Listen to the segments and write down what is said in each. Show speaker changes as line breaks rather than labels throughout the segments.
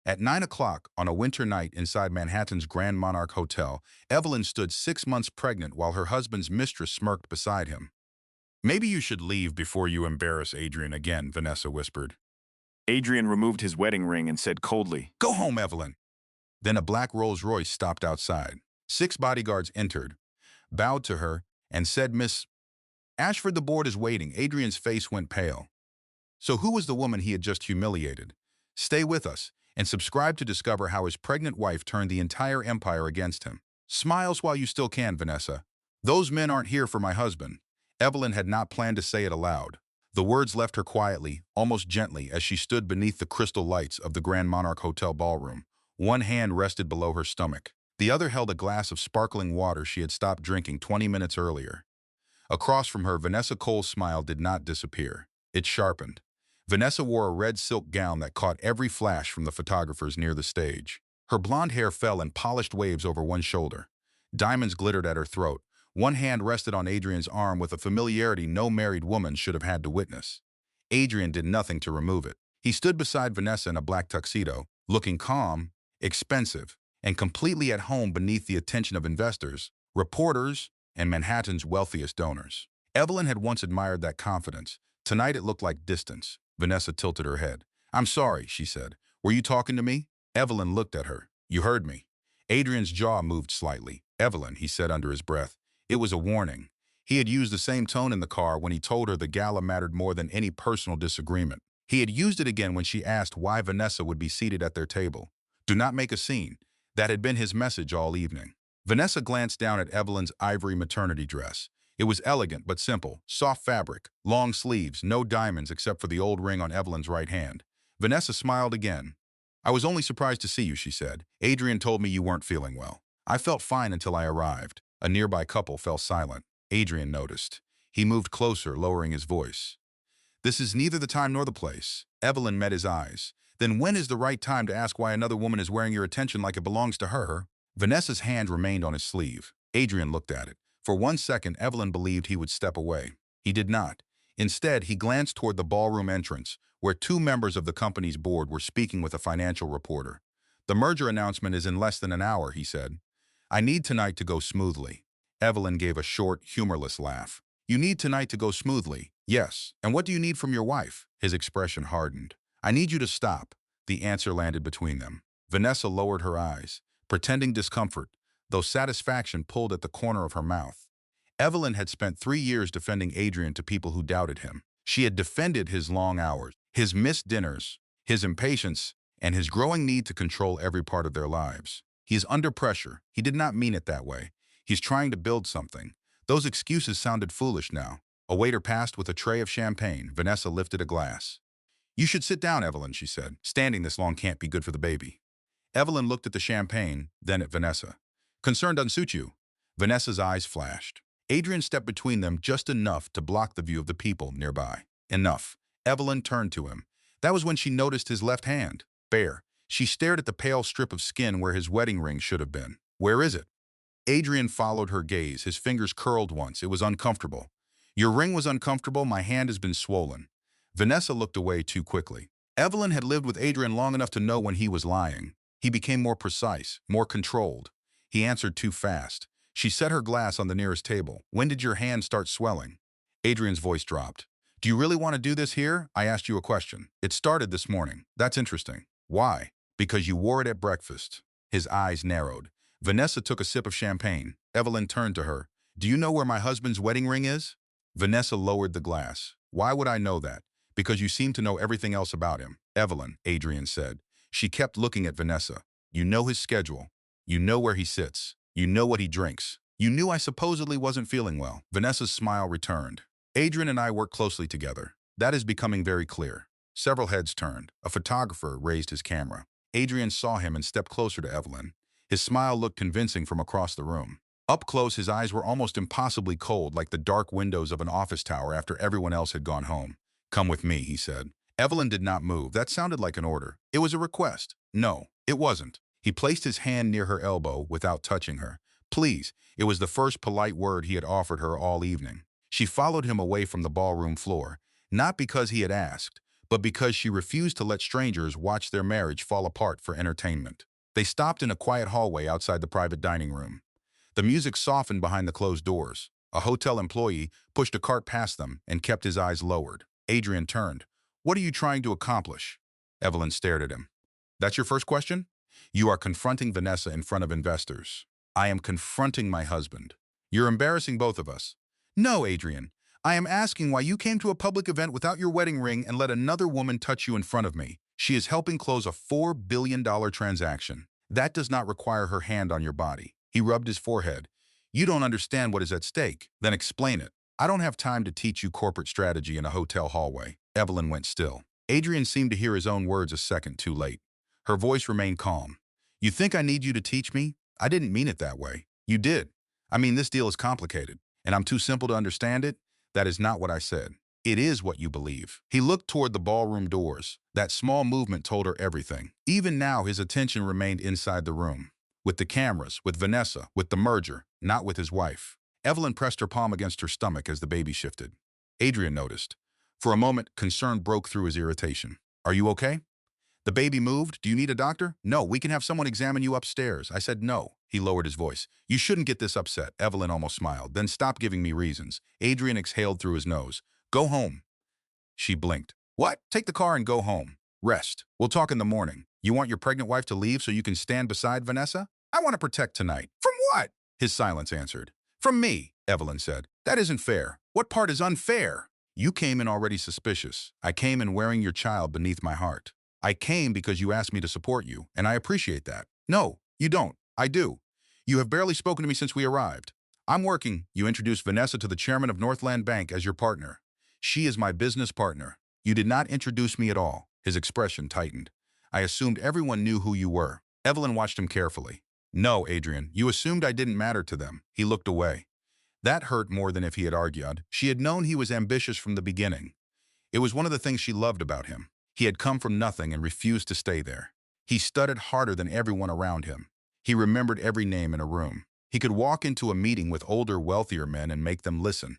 At 9 o'clock on a winter night inside Manhattan's Grand Monarch Hotel, Evelyn stood 6 months pregnant while her husband's mistress smirked beside him. "Maybe you should leave before you embarrass Adrian again," Vanessa whispered.
Adrian removed his wedding ring and said coldly,
"Go home, Evelyn." Then a black Rolls-Royce stopped outside. 6 bodyguards entered, bowed to her, and said, "Miss Ashford, the board is waiting." Adrian's face went pale. So who was the woman he had just humiliated? Stay with us and subscribe to discover how his pregnant wife turned the entire empire against him. Smiles while you still can, Vanessa. "Those men aren't here for my husband." Evelyn had not planned to say it aloud. The words left her quietly, almost gently, as she stood beneath the crystal lights of the Grand Monarch Hotel ballroom. One hand rested below her stomach. The other held a glass of sparkling water she had stopped drinking 20 minutes earlier. Across from her, Vanessa Cole's smile did not disappear. It sharpened. Vanessa wore a red silk gown that caught every flash from the photographers near the stage. Her blonde hair fell in polished waves over one shoulder. Diamonds glittered at her throat. One hand rested on Adrian's arm with a familiarity no married woman should have had to witness. Adrian did nothing to remove it. He stood beside Vanessa in a black tuxedo, looking calm, expensive, and completely at home beneath the attention of investors, reporters, and Manhattan's wealthiest donors. Evelyn had once admired that confidence. Tonight it looked like distance. Vanessa tilted her head. "I'm sorry," she said. "Were you talking to me?" Evelyn looked at her. "You heard me." Adrian's jaw moved slightly. "Evelyn," he said under his breath. It was a warning. He had used the same tone in the car when he told her the gala mattered more than any personal disagreement. He had used it again when she asked why Vanessa would be seated at their table. "Do not make a scene." That had been his message all evening. Vanessa glanced down at Evelyn's ivory maternity dress. It was elegant but simple, soft fabric, long sleeves, no diamonds except for the old ring on Evelyn's right hand. Vanessa smiled again. "I was only surprised to see you," she said. "Adrian told me you weren't feeling well. I felt fine until I arrived." A nearby couple fell silent. Adrian noticed. He moved closer, lowering his voice. "This is neither the time nor the place." Evelyn met his eyes. "Then when is the right time to ask why another woman is wearing your attention like it belongs to her?" Vanessa's hand remained on his sleeve. Adrian looked at it. For 1 second, Evelyn believed he would step away. He did not. Instead, he glanced toward the ballroom entrance, where 2 members of the company's board were speaking with a financial reporter. "The merger announcement is in less than an hour," he said. "I need tonight to go smoothly." Evelyn gave a short, humorless laugh. "You need tonight to go smoothly?" "Yes. And what do you need from your wife?" His expression hardened. "I need you to stop." The answer landed between them. Vanessa lowered her eyes, pretending discomfort, though satisfaction pulled at the corner of her mouth. Evelyn had spent 3 years defending Adrian to people who doubted him. She had defended his long hours, his missed dinners, his impatience, and his growing need to control every part of their lives. "He is under pressure." He did not mean it that way. "He's trying to build something." Those excuses sounded foolish now. A waiter passed with a tray of champagne. Vanessa lifted a glass. "You should sit down, Evelyn," she said. "Standing this long can't be good for the baby." Evelyn looked at the champagne, then at Vanessa. "Concern doesn't suit you." Vanessa's eyes flashed. Adrian stepped between them just enough to block the view of the people nearby. Enough. Evelyn turned to him. That was when she noticed his left hand, bare. She stared at the pale strip of skin where his wedding ring should have been. "Where is it?" Adrian followed her gaze. His fingers curled once. It was uncomfortable. "Your ring was uncomfortable. My hand has been swollen." Vanessa looked away too quickly. Evelyn had lived with Adrian long enough to know when he was lying. He became more precise, more controlled. He answered too fast. She set her glass on the nearest table. "When did your hand start swelling?" Adrian's voice dropped. "Do you really want to do this here? I asked you a question." "It started this morning." "That's interesting." "Why?" "Because you wore it at breakfast." His eyes narrowed. Vanessa took a sip of champagne. Evelyn turned to her. "Do you know where my husband's wedding ring is?" Vanessa lowered the glass. "Why would I know that?" "Because you seem to know everything else about him." "Evelyn," Adrian said. She kept looking at Vanessa. "You know his schedule. You know where he sits. You know what he drinks. You knew I supposedly wasn't feeling well." Vanessa's smile returned. "Adrian and I work closely together. That is becoming very clear." Several heads turned. A photographer raised his camera. Adrian saw him and stepped closer to Evelyn. His smile looked convincing from across the room. Up close, his eyes were almost impossibly cold, like the dark windows of an office tower after everyone else had gone home. "Come with me," he said. Evelyn did not move. That sounded like an order. It was a request. No, it wasn't. He placed his hand near her elbow without touching her. "Please." It was the first polite word he had offered her all evening. She followed him away from the ballroom floor, not because he had asked, but because she refused to let strangers watch their marriage fall apart for entertainment. They stopped in a quiet hallway outside the private dining room. The music softened behind the closed doors. A hotel employee pushed a cart past them and kept his eyes lowered. Adrian turned. "What are you trying to accomplish?" Evelyn stared at him. "That's your first question?" "You are confronting Vanessa in front of investors." "I am confronting my husband." "You're embarrassing both of us." "No, Adrian. I am asking why you came to a public event without your wedding ring and let another woman touch you in front of me. She is helping close a $4 billion transaction. That does not require her hand on your body." He rubbed his forehead. "You don't understand what is at stake. Then explain it." "I don't have time to teach you corporate strategy in a hotel hallway." Evelyn went still. Adrian seemed to hear his own words a second too late. Her voice remained calm. "You think I need you to teach me? I didn't mean it that way." "You did. I mean, this deal is complicated, and I'm too simple to understand it." "That is not what I said." "It is what you believe." He looked toward the ballroom doors. That small movement told her everything. Even now, his attention remained inside the room. With the cameras, with Vanessa, with the merger, not with his wife. Evelyn pressed her palm against her stomach as the baby shifted. Adrian noticed. For a moment, concern broke through his irritation. "Are you okay?" "The baby moved. Do you need a doctor?" "No, we can have someone examine you upstairs." I said no. He lowered his voice. "You shouldn't get this upset." Evelyn almost smiled. "Then stop giving me reasons." Adrian exhaled through his nose. "Go home." She blinked. "What? Take the car and go home. Rest. We'll talk in the morning. You want your pregnant wife to leave so you can stand beside Vanessa?" "I want to protect tonight." "From what?" His silence answered. "From me," Evelyn said. "That isn't fair." "What part is unfair?" "You came in already suspicious. I came in wearing your child beneath my heart. I came because you asked me to support you, and I appreciate that." "No, you don't. I do. You have barely spoken to me since we arrived." "I'm working." "You introduced Vanessa to the chairman of Northland Bank as your partner." "She is my business partner." "You did not introduce me at all." His expression tightened. "I assumed everyone knew who you were." Evelyn watched him carefully. "No, Adrian, you assumed I didn't matter to them." He looked away. That hurt more than if he had argued. She had known he was ambitious from the beginning. It was one of the things she loved about him. He had come from nothing and refused to stay there. He studied harder than everyone around him. He remembered every name in a room. He could walk into a meeting with older, wealthier men and make them listen.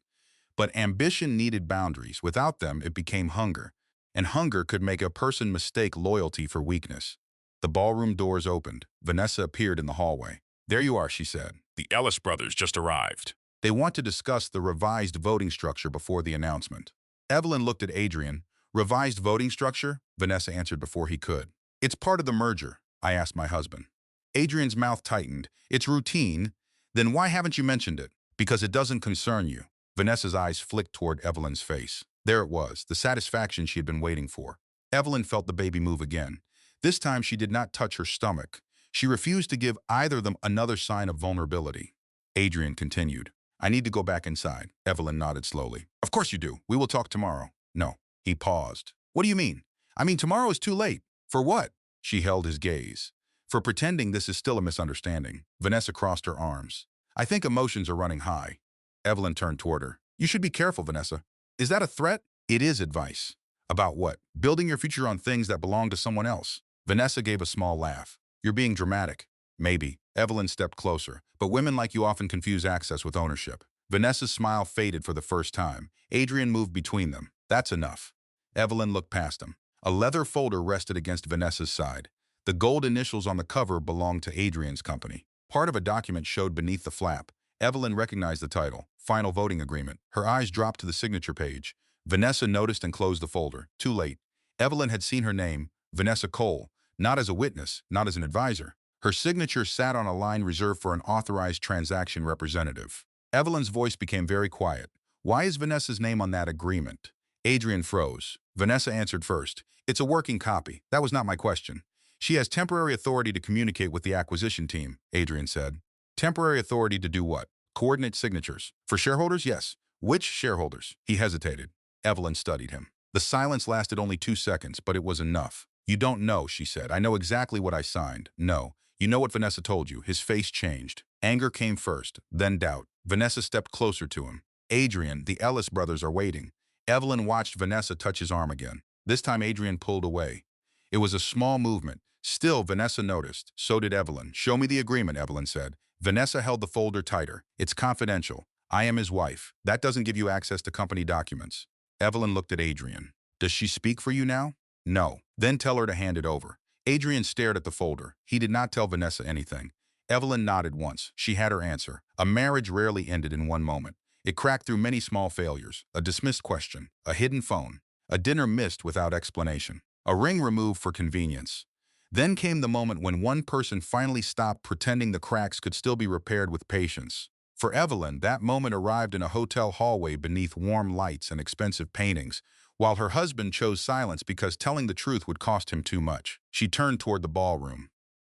But ambition needed boundaries. Without them, it became hunger. And hunger could make a person mistake loyalty for weakness. The ballroom doors opened. Vanessa appeared in the hallway. "There you are," she said. "The Ellis brothers just arrived. They want to discuss the revised voting structure before the announcement." Evelyn looked at Adrian. "Revised voting structure?" Vanessa answered before he could. "It's part of the merger," I asked my husband. Adrian's mouth tightened. "It's routine. Then why haven't you mentioned it?" "Because it doesn't concern you." Vanessa's eyes flicked toward Evelyn's face. There it was, the satisfaction she had been waiting for. Evelyn felt the baby move again. This time she did not touch her stomach. She refused to give either of them another sign of vulnerability. Adrian continued. "I need to go back inside." Evelyn nodded slowly. "Of course you do. We will talk tomorrow." "No." He paused. "What do you mean?" "I mean, tomorrow is too late." "For what?" She held his gaze. "For pretending this is still a misunderstanding." Vanessa crossed her arms. "I think emotions are running high." Evelyn turned toward her. "You should be careful, Vanessa." "Is that a threat?" "It is advice." "About what?" "Building your future on things that belong to someone else." Vanessa gave a small laugh. "You're being dramatic." "Maybe." Evelyn stepped closer. "But women like you often confuse access with ownership." Vanessa's smile faded for the first time. Adrian moved between them. "That's enough." Evelyn looked past him. A leather folder rested against Vanessa's side. The gold initials on the cover belonged to Adrian's company. Part of a document showed beneath the flap. Evelyn recognized the title, Final Voting Agreement. Her eyes dropped to the signature page. Vanessa noticed and closed the folder. Too late. Evelyn had seen her name, Vanessa Cole, not as a witness, not as an advisor. Her signature sat on a line reserved for an authorized transaction representative. Evelyn's voice became very quiet. "Why is Vanessa's name on that agreement?" Adrian froze. Vanessa answered first. "It's a working copy. That was not my question." "She has temporary authority to communicate with the acquisition team," Adrian said. "Temporary authority to do what?" "Coordinate signatures." "For shareholders?" "Yes." "Which shareholders?" He hesitated. Evelyn studied him. The silence lasted only 2 seconds, but it was enough. "You don't know," she said. "I know exactly what I signed." "No. You know what Vanessa told you." His face changed. Anger came first, then doubt. Vanessa stepped closer to him. "Adrian, the Ellis brothers are waiting." Evelyn watched Vanessa touch his arm again. This time Adrian pulled away. It was a small movement. Still, Vanessa noticed. So did Evelyn. "Show me the agreement," Evelyn said. Vanessa held the folder tighter. "It's confidential. I am his wife. That doesn't give you access to company documents." Evelyn looked at Adrian. Does she speak for you now? No. Then tell her to hand it over. Adrian stared at the folder. He did not tell Vanessa anything. Evelyn nodded once. She had her answer. A marriage rarely ended in one moment. It cracked through many small failures. A dismissed question. A hidden phone. A dinner missed without explanation. A ring removed for convenience. Then came the moment when one person finally stopped pretending the cracks could still be repaired with patience. For Evelyn, that moment arrived in a hotel hallway beneath warm lights and expensive paintings, while her husband chose silence because telling the truth would cost him too much. She turned toward the ballroom.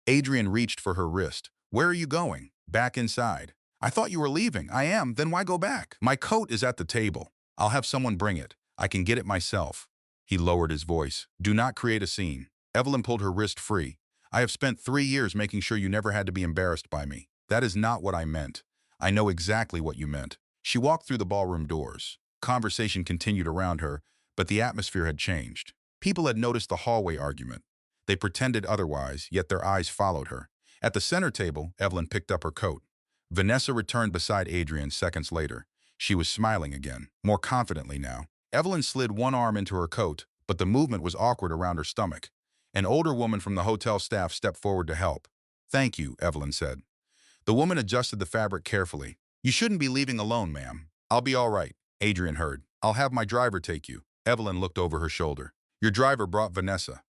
Adrian reached for her wrist. Where are you going? Back inside. I thought you were leaving. I am. Then why go back? My coat is at the table. I'll have someone bring it. I can get it myself. He lowered his voice. Do not create a scene. Evelyn pulled her wrist free. I have spent 3 years making sure you never had to be embarrassed by me. That is not what I meant. I know exactly what you meant. She walked through the ballroom doors. Conversation continued around her, but the atmosphere had changed. People had noticed the hallway argument. They pretended otherwise, yet their eyes followed her. At the center table, Evelyn picked up her coat. Vanessa returned beside Adrian seconds later. She was smiling again, more confidently now. Evelyn slid one arm into her coat, but the movement was awkward around her stomach. An older woman from the hotel staff stepped forward to help. Thank you, Evelyn said. The woman adjusted the fabric carefully. You shouldn't be leaving alone, ma'am. I'll be all right, Adrian heard. I'll have my driver take you. Evelyn looked over her shoulder. Your driver brought Vanessa.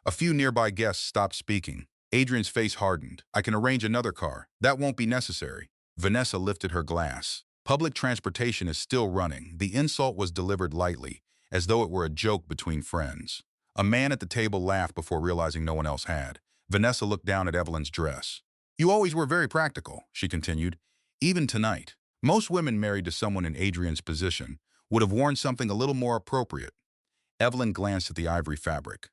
A few nearby guests stopped speaking. Adrian's face hardened. I can arrange another car. That won't be necessary. Vanessa lifted her glass. Public transportation is still running. The insult was delivered lightly, as though it were a joke between friends. A man at the table laughed before realizing no one else had. Vanessa looked down at Evelyn's dress. You always were very practical, she continued. Even tonight. Most women married to someone in Adrian's position would have worn something a little more appropriate. Evelyn glanced at the ivory fabric.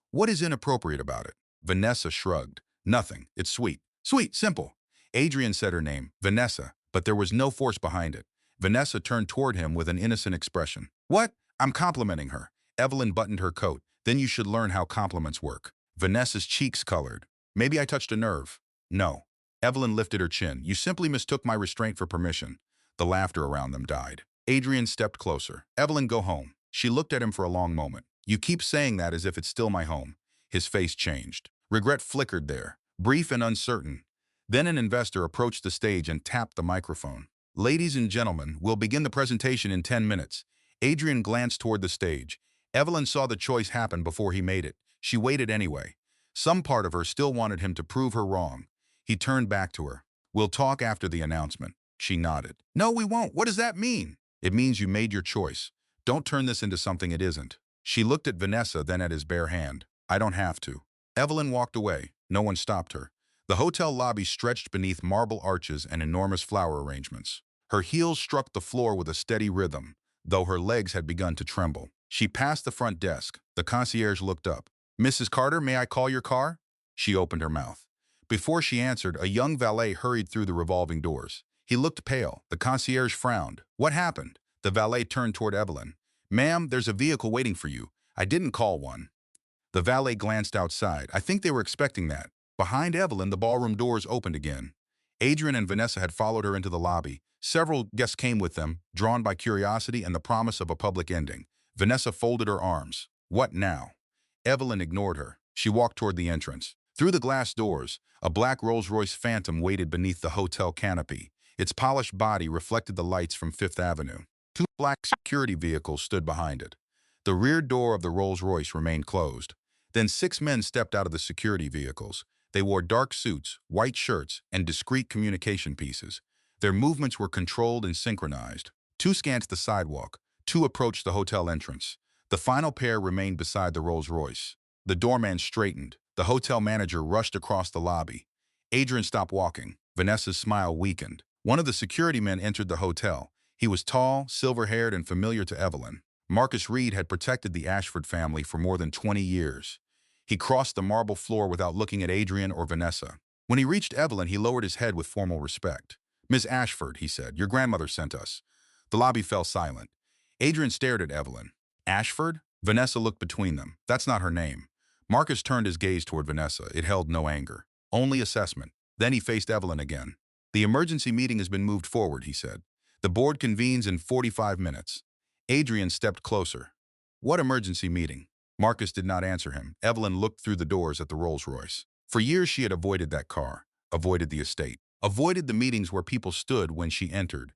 What is inappropriate about it? Vanessa shrugged. Nothing. It's sweet. Sweet, simple. Adrian said her name, Vanessa, but there was no force behind it. Vanessa turned toward him with an innocent expression. What? I'm complimenting her. Evelyn buttoned her coat. Then you should learn how compliments work. Vanessa's cheeks colored. Maybe I touched a nerve. No. Evelyn lifted her chin. You simply mistook my restraint for permission. The laughter around them died. Adrian stepped closer. Evelyn, go home. She looked at him for a long moment. You keep saying that as if it's still my home. His face changed. Regret flickered there, brief and uncertain. Then an investor approached the stage and tapped the microphone. Ladies and gentlemen, we'll begin the presentation in 10 minutes. Adrian glanced toward the stage. Evelyn saw the choice happen before he made it. She waited anyway. Some part of her still wanted him to prove her wrong. He turned back to her. We'll talk after the announcement. She nodded. No, we won't. What does that mean? It means you made your choice. Don't turn this into something it isn't. She looked at Vanessa, then at his bare hand. I don't have to. Evelyn walked away. No one stopped her. The hotel lobby stretched beneath marble arches and enormous flower arrangements. Her heels struck the floor with a steady rhythm, though her legs had begun to tremble. She passed the front desk. The concierge looked up. Mrs. Carter, may I call your car? She opened her mouth. Before she answered, a young valet hurried through the revolving doors. He looked pale. The concierge frowned. What happened? The valet turned toward Evelyn. Ma'am, there's a vehicle waiting for you. I didn't call one. The valet glanced outside. I think they were expecting that. Behind Evelyn, the ballroom doors opened again. Adrian and Vanessa had followed her into the lobby. Several guests came with them, drawn by curiosity and the promise of a public ending. Vanessa folded her arms. What now? Evelyn ignored her. She walked toward the entrance. Through the glass doors, a black Rolls-Royce Phantom waited beneath the hotel canopy. Its polished body reflected the lights from Fifth Avenue. 2 black security vehicles stood behind it. The rear door of the Rolls-Royce remained closed. Then 6 men stepped out of the security vehicles. They wore dark suits, white shirts, and discreet communication pieces. Their movements were controlled and synchronized. 2 scanned the sidewalk. 2 approached the hotel entrance. The final pair remained beside the Rolls-Royce. The doorman straightened. The hotel manager rushed across the lobby. Adrian stopped walking. Vanessa's smile weakened. One of the security men entered the hotel. He was tall, silver-haired, and familiar to Evelyn. Marcus Reed had protected the Ashford family for more than 20 years. He crossed the marble floor without looking at Adrian or Vanessa. When he reached Evelyn, he lowered his head with formal respect. Miss Ashford, he said, your grandmother sent us. The lobby fell silent. Adrian stared at Evelyn. Ashford? Vanessa looked between them. That's not her name. Marcus turned his gaze toward Vanessa. It held no anger, only assessment. Then he faced Evelyn again. The emergency meeting has been moved forward, he said. The board convenes in 45 minutes. Adrian stepped closer. What emergency meeting? Marcus did not answer him. Evelyn looked through the doors at the Rolls-Royce. For years she had avoided that car, avoided the estate, avoided the meetings where people stood when she entered.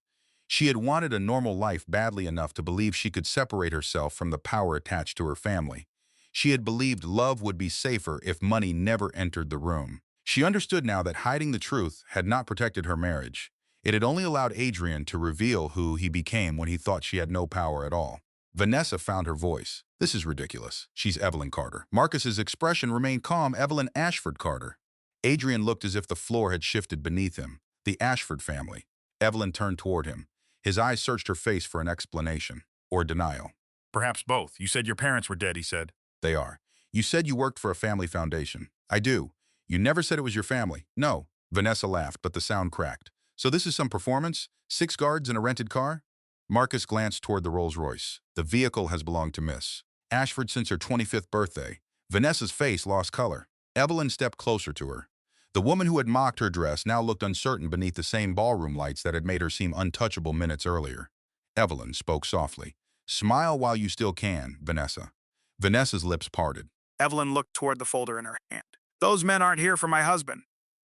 She had wanted a normal life badly enough to believe she could separate herself from the power attached to her family. She had believed love would be safer if money never entered the room. She understood now that hiding the truth had not protected her marriage. It had only allowed Adrian to reveal who he became when he thought she had no power at all. Vanessa found her voice. This is ridiculous. She's Evelyn Carter. Marcus's expression remained calm. Evelyn Ashford Carter. Adrian looked as if the floor had shifted beneath him. The Ashford family. Evelyn turned toward him. His eyes searched her face for an explanation. Or denial.
Perhaps both. You said your parents were dead, he said.
They are. You said you worked for a family foundation. I do. You never said it was your family. No. Vanessa laughed, but the sound cracked. So this is some performance? 6 guards in a rented car? Marcus glanced toward the Rolls-Royce. The vehicle has belonged to Miss Ashford since her 25th birthday. Vanessa's face lost color. Evelyn stepped closer to her. The woman who had mocked her dress now looked uncertain beneath the same ballroom lights that had made her seem untouchable minutes earlier. Evelyn spoke softly. Smile while you still can, Vanessa. Vanessa's lips parted.
Evelyn looked toward the folder in her hand. Those men aren't here for my husband.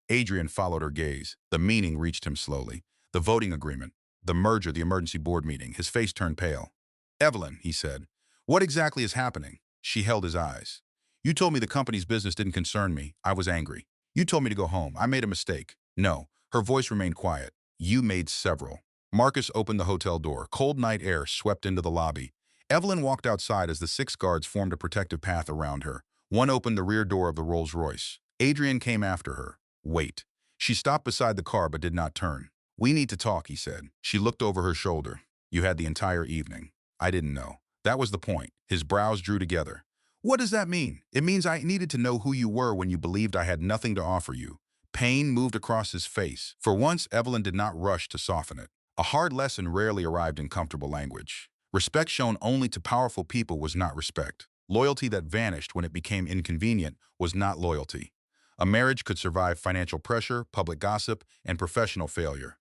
Adrian followed her gaze. The meaning reached him slowly. The voting agreement, the merger, the emergency board meeting. His face turned pale. Evelyn, he said, what exactly is happening? She held his eyes. You told me the company's business didn't concern me. I was angry. You told me to go home. I made a mistake. No. Her voice remained quiet. You made several. Marcus opened the hotel door. Cold night air swept into the lobby. Evelyn walked outside as the 6 guards formed a protective path around her. One opened the rear door of the Rolls-Royce. Adrian came after her. Wait. She stopped beside the car but did not turn. We need to talk, he said. She looked over her shoulder. You had the entire evening. I didn't know. That was the point. His brows drew together. What does that mean? It means I needed to know who you were when you believed I had nothing to offer you. Pain moved across his face. For once, Evelyn did not rush to soften it. A hard lesson rarely arrived in comfortable language. Respect shown only to powerful people was not respect. Loyalty that vanished when it became inconvenient was not loyalty. A marriage could survive financial pressure, public gossip, and professional failure.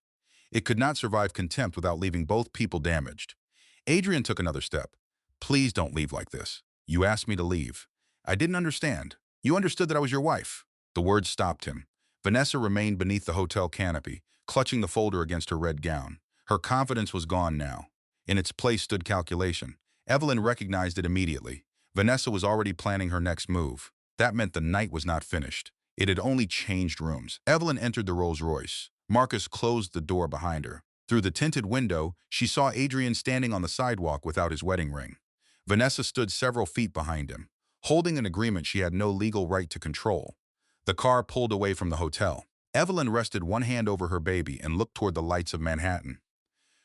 It could not survive contempt without leaving both people damaged. Adrian took another step. Please don't leave like this. You asked me to leave. I didn't understand. You understood that I was your wife. The words stopped him. Vanessa remained beneath the hotel canopy, clutching the folder against her red gown. Her confidence was gone now. In its place stood calculation. Evelyn recognized it immediately. Vanessa was already planning her next move. That meant the night was not finished. It had only changed rooms. Evelyn entered the Rolls-Royce. Marcus closed the door behind her. Through the tinted window, she saw Adrian standing on the sidewalk without his wedding ring. Vanessa stood several feet behind him, holding an agreement she had no legal right to control. The car pulled away from the hotel. Evelyn rested one hand over her baby and looked toward the lights of Manhattan.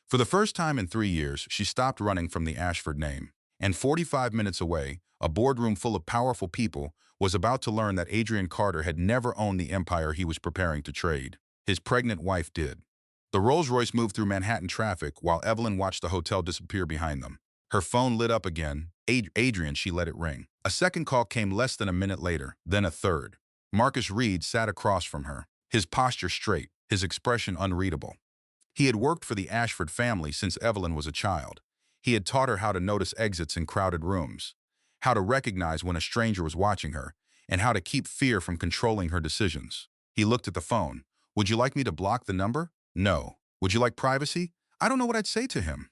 For the first time in 3 years, she stopped running from the Ashford name. And 45 minutes away, a boardroom full of powerful people was about to learn that Adrian Carter had never owned the empire he was preparing to trade. His pregnant wife did. The Rolls-Royce moved through Manhattan traffic while Evelyn watched the hotel disappear behind them. Her phone lit up again. Adrian, she let it ring. A second call came less than a minute later, then a third. Marcus Reed sat across from her, his posture straight, his expression unreadable. He had worked for the Ashford family since Evelyn was a child. He had taught her how to notice exits in crowded rooms, how to recognize when a stranger was watching her, and how to keep fear from controlling her decisions. He looked at the phone. Would you like me to block the number? No. Would you like privacy? I don't know what I'd say to him.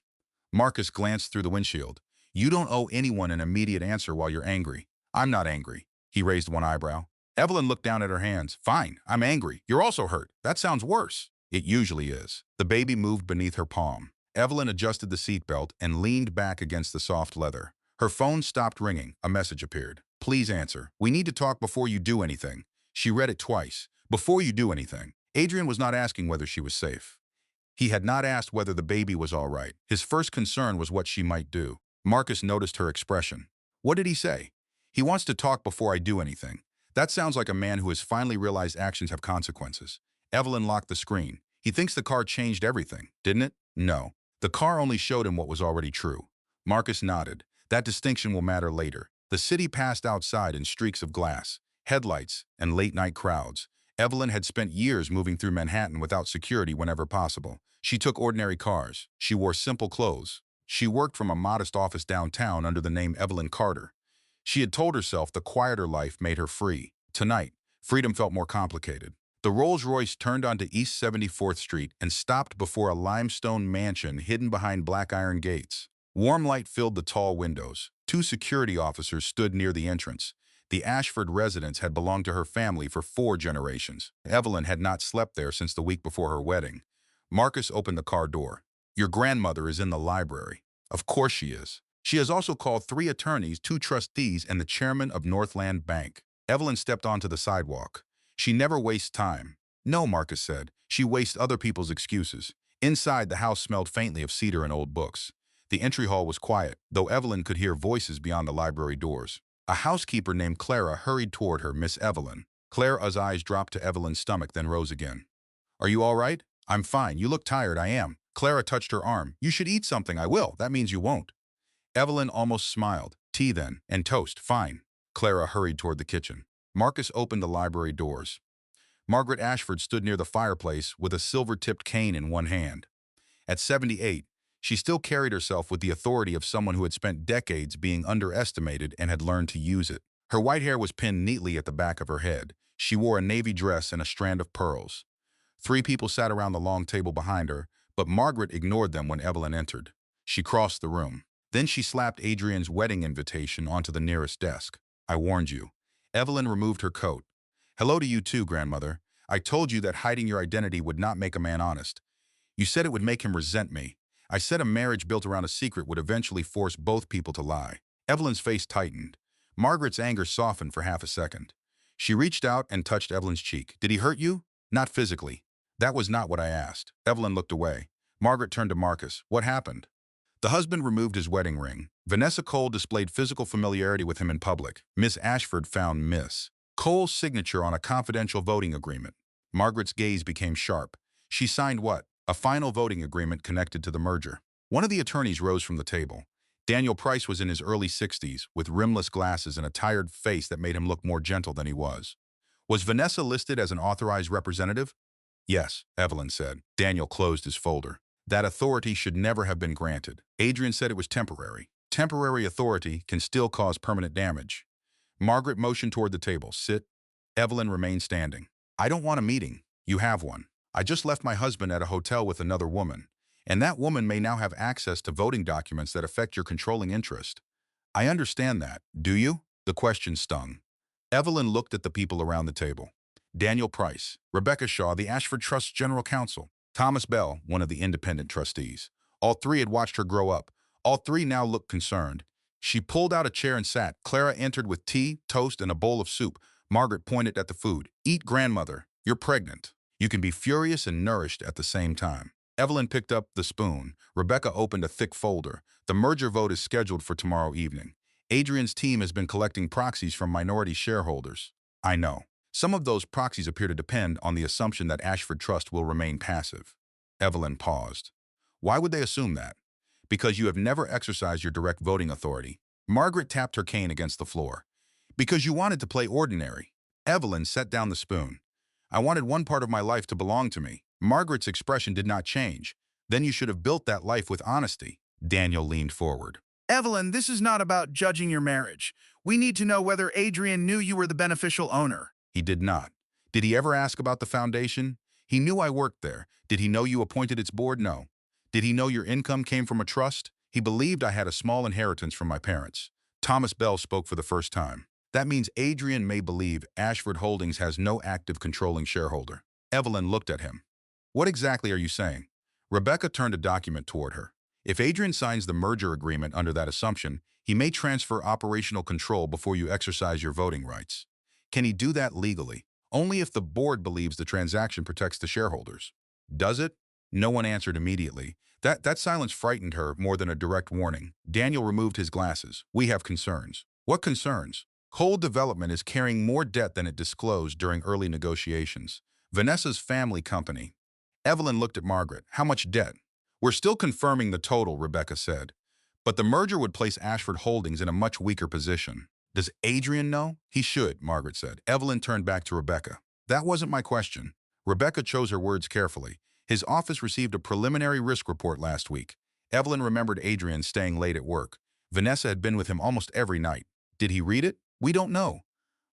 Marcus glanced through the windshield. You don't owe anyone an immediate answer while you're angry. I'm not angry. He raised one eyebrow. Evelyn looked down at her hands. Fine, I'm angry. You're also hurt. That sounds worse. It usually is. The baby moved beneath her palm. Evelyn adjusted the seatbelt and leaned back against the soft leather. Her phone stopped ringing. A message appeared. Please answer. We need to talk before you do anything. She read it twice. Before you do anything. Adrian was not asking whether she was safe. He had not asked whether the baby was all right. His first concern was what she might do. Marcus noticed her expression. What did he say? He wants to talk before I do anything. That sounds like a man who has finally realized actions have consequences. Evelyn locked the screen. He thinks the car changed everything, didn't it? No. The car only showed him what was already true. Marcus nodded. That distinction will matter later. The city passed outside in streaks of glass, headlights, and late-night crowds. Evelyn had spent years moving through Manhattan without security whenever possible. She took ordinary cars. She wore simple clothes. She worked from a modest office downtown under the name Evelyn Carter. She had told herself the quieter life made her free. Tonight, freedom felt more complicated. The Rolls-Royce turned onto East 74th Street and stopped before a limestone mansion hidden behind black iron gates. Warm light filled the tall windows. Two security officers stood near the entrance. The Ashford residence had belonged to her family for 4 generations. Evelyn had not slept there since the week before her wedding. Marcus opened the car door. "Your grandmother is in the library." "Of course she is." "She has also called 3 attorneys, 2 trustees, and the chairman of Northland Bank." Evelyn stepped onto the sidewalk. "She never wastes time." "No," Marcus said. "She wastes other people's excuses." Inside, the house smelled faintly of cedar and old books. The entry hall was quiet, though Evelyn could hear voices beyond the library doors. A housekeeper named Clara hurried toward her. "Miss Evelyn." Clara's eyes dropped to Evelyn's stomach, then rose again. "Are you all right?" "I'm fine. You look tired." "I am." Clara touched her arm. "You should eat something." "I will." "That means you won't." Evelyn almost smiled. "Tea then, and toast." "Fine." Clara hurried toward the kitchen. Marcus opened the library doors. Margaret Ashford stood near the fireplace with a silver-tipped cane in one hand. At 78, she still carried herself with the authority of someone who had spent decades being underestimated and had learned to use it. Her white hair was pinned neatly at the back of her head. She wore a navy dress and a strand of pearls. 3 people sat around the long table behind her, but Margaret ignored them when Evelyn entered. She crossed the room. Then she slapped Adrian's wedding invitation onto the nearest desk. "I warned you." Evelyn removed her coat. "Hello to you too, grandmother. I told you that hiding your identity would not make a man honest. You said it would make him resent me. I said a marriage built around a secret would eventually force both people to lie." Evelyn's face tightened. Margaret's anger softened for half a second. She reached out and touched Evelyn's cheek. "Did he hurt you?" "Not physically." "That was not what I asked." Evelyn looked away. Margaret turned to Marcus. "What happened?" The husband removed his wedding ring. Vanessa Cole displayed physical familiarity with him in public. Miss Ashford found Miss Cole's signature on a confidential voting agreement. Margaret's gaze became sharp. She signed what? A final voting agreement connected to the merger. One of the attorneys rose from the table. Daniel Price was in his early 60s, with rimless glasses and a tired face that made him look more gentle than he was. "Was Vanessa listed as an authorized representative?" "Yes," Evelyn said. Daniel closed his folder. "That authority should never have been granted. Adrian said it was temporary. Temporary authority can still cause permanent damage." Margaret motioned toward the table. "Sit." Evelyn remained standing. "I don't want a meeting." "You have one." "I just left my husband at a hotel with another woman, and that woman may now have access to voting documents that affect your controlling interest." "I understand that. Do you?" The question stung. Evelyn looked at the people around the table. Daniel Price, Rebecca Shaw, the Ashford Trust's general counsel, Thomas Bell, one of the independent trustees. All 3 had watched her grow up. All 3 now looked concerned. She pulled out a chair and sat. Clara entered with tea, toast, and a bowl of soup. Margaret pointed at the food. "Eat, grandmother. You're pregnant. You can be furious and nourished at the same time." Evelyn picked up the spoon. Rebecca opened a thick folder. "The merger vote is scheduled for tomorrow evening. Adrian's team has been collecting proxies from minority shareholders." "I know. Some of those proxies appear to depend on the assumption that Ashford Trust will remain passive." Evelyn paused. "Why would they assume that?" "Because you have never exercised your direct voting authority." Margaret tapped her cane against the floor. "Because you wanted to play ordinary." Evelyn set down the spoon. "I wanted one part of my life to belong to me." Margaret's expression did not change. "Then you should have built that life with honesty." Daniel leaned forward.
Evelyn, this is not about judging your marriage. We need to know whether Adrian knew you were the beneficial owner.
"He did not." "Did he ever ask about the foundation?" "He knew I worked there." "Did he know you appointed its board?" "No." "Did he know your income came from a trust?" "He believed I had a small inheritance from my parents." Thomas Bell spoke for the first time. "That means Adrian may believe Ashford Holdings has no active controlling shareholder." Evelyn looked at him. "What exactly are you saying?" Rebecca turned a document toward her. "If Adrian signs the merger agreement under that assumption, he may transfer operational control before you exercise your voting rights." "Can he do that legally?" "Only if the board believes the transaction protects the shareholders." "Does it?" No one answered immediately. That silence frightened her more than a direct warning. Daniel removed his glasses. "We have concerns." "What concerns?" "Cole Development is carrying more debt than it disclosed during early negotiations. Vanessa's family company." Evelyn looked at Margaret. "How much debt?" "We're still confirming the total," Rebecca said. "But the merger would place Ashford Holdings in a much weaker position." "Does Adrian know?" "He should," Margaret said. Evelyn turned back to Rebecca. "That wasn't my question." Rebecca chose her words carefully. "His office received a preliminary risk report last week. Evelyn remembered Adrian staying late at work. Vanessa had been with him almost every night. Did he read it? We don't know.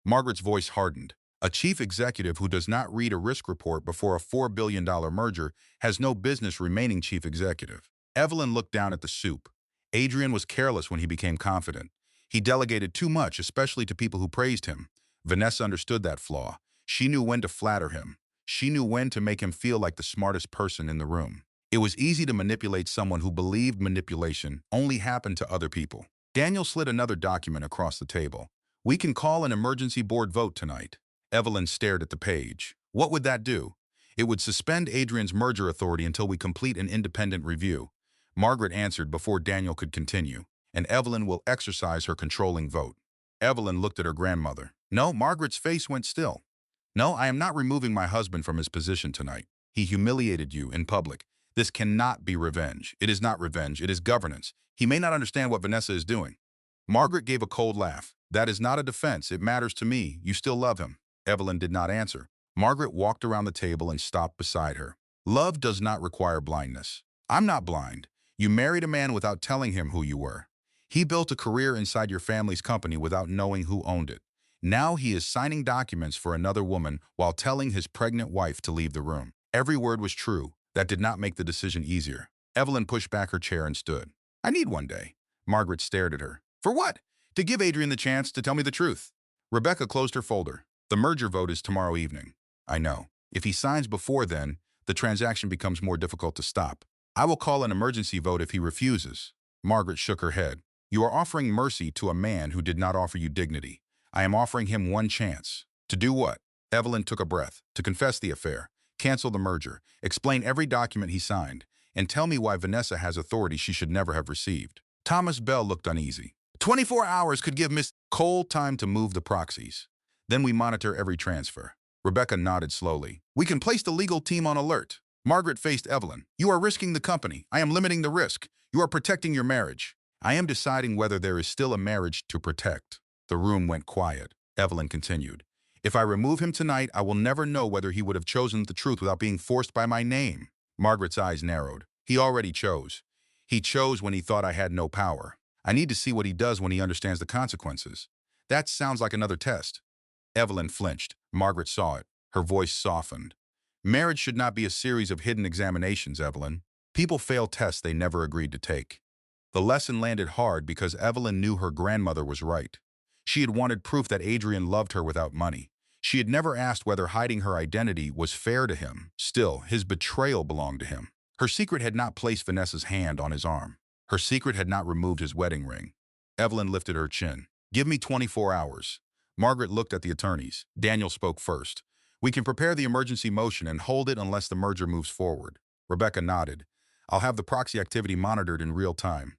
Margaret's voice hardened. A chief executive who does not read a risk report before a $4 billion merger has no business remaining chief executive. Evelyn looked down at the soup. Adrian was careless when he became confident. He delegated too much, especially to people who praised him. Vanessa understood that flaw. She knew when to flatter him. She knew when to make him feel like the smartest person in the room. It was easy to manipulate someone who believed manipulation only happened to other people. Daniel slid another document across the table. We can call an emergency board vote tonight. Evelyn stared at the page. What would that do? It would suspend Adrian's merger authority until we complete an independent review. Margaret answered before Daniel could continue, and Evelyn will exercise her controlling vote. Evelyn looked at her grandmother. No, Margaret's face went still. No, I am not removing my husband from his position tonight. He humiliated you in public. This cannot be revenge. It is not revenge. It is governance. He may not understand what Vanessa is doing. Margaret gave a cold laugh. That is not a defense. It matters to me. You still love him. Evelyn did not answer. Margaret walked around the table and stopped beside her. Love does not require blindness. I'm not blind. You married a man without telling him who you were. He built a career inside your family's company without knowing who owned it. Now he is signing documents for another woman while telling his pregnant wife to leave the room. Every word was true. That did not make the decision easier. Evelyn pushed back her chair and stood. I need one day. Margaret stared at her. For what? To give Adrian the chance to tell me the truth. Rebecca closed her folder. The merger vote is tomorrow evening. I know. If he signs before then, the transaction becomes more difficult to stop. I will call an emergency vote if he refuses. Margaret shook her head. You are offering mercy to a man who did not offer you dignity. I am offering him one chance. To do what? Evelyn took a breath. To confess the affair, cancel the merger, explain every document he signed, and tell me why Vanessa has authority she should never have received. Thomas Bell looked uneasy. 24 hours could give Miss Cole time to move the proxies. Then we monitor every transfer. Rebecca nodded slowly. We can place the legal team on alert. Margaret faced Evelyn. You are risking the company. I am limiting the risk. You are protecting your marriage. I am deciding whether there is still a marriage to protect. The room went quiet. Evelyn continued. If I remove him tonight, I will never know whether he would have chosen the truth without being forced by my name. Margaret's eyes narrowed. He already chose. He chose when he thought I had no power. I need to see what he does when he understands the consequences. That sounds like another test. Evelyn flinched. Margaret saw it. Her voice softened. Marriage should not be a series of hidden examinations, Evelyn. People fail tests they never agreed to take. The lesson landed hard because Evelyn knew her grandmother was right. She had wanted proof that Adrian loved her without money. She had never asked whether hiding her identity was fair to him. Still, his betrayal belonged to him. Her secret had not placed Vanessa's hand on his arm. Her secret had not removed his wedding ring. Evelyn lifted her chin. Give me 24 hours. Margaret looked at the attorneys. Daniel spoke first. We can prepare the emergency motion and hold it unless the merger moves forward. Rebecca nodded. I'll have the proxy activity monitored in real time.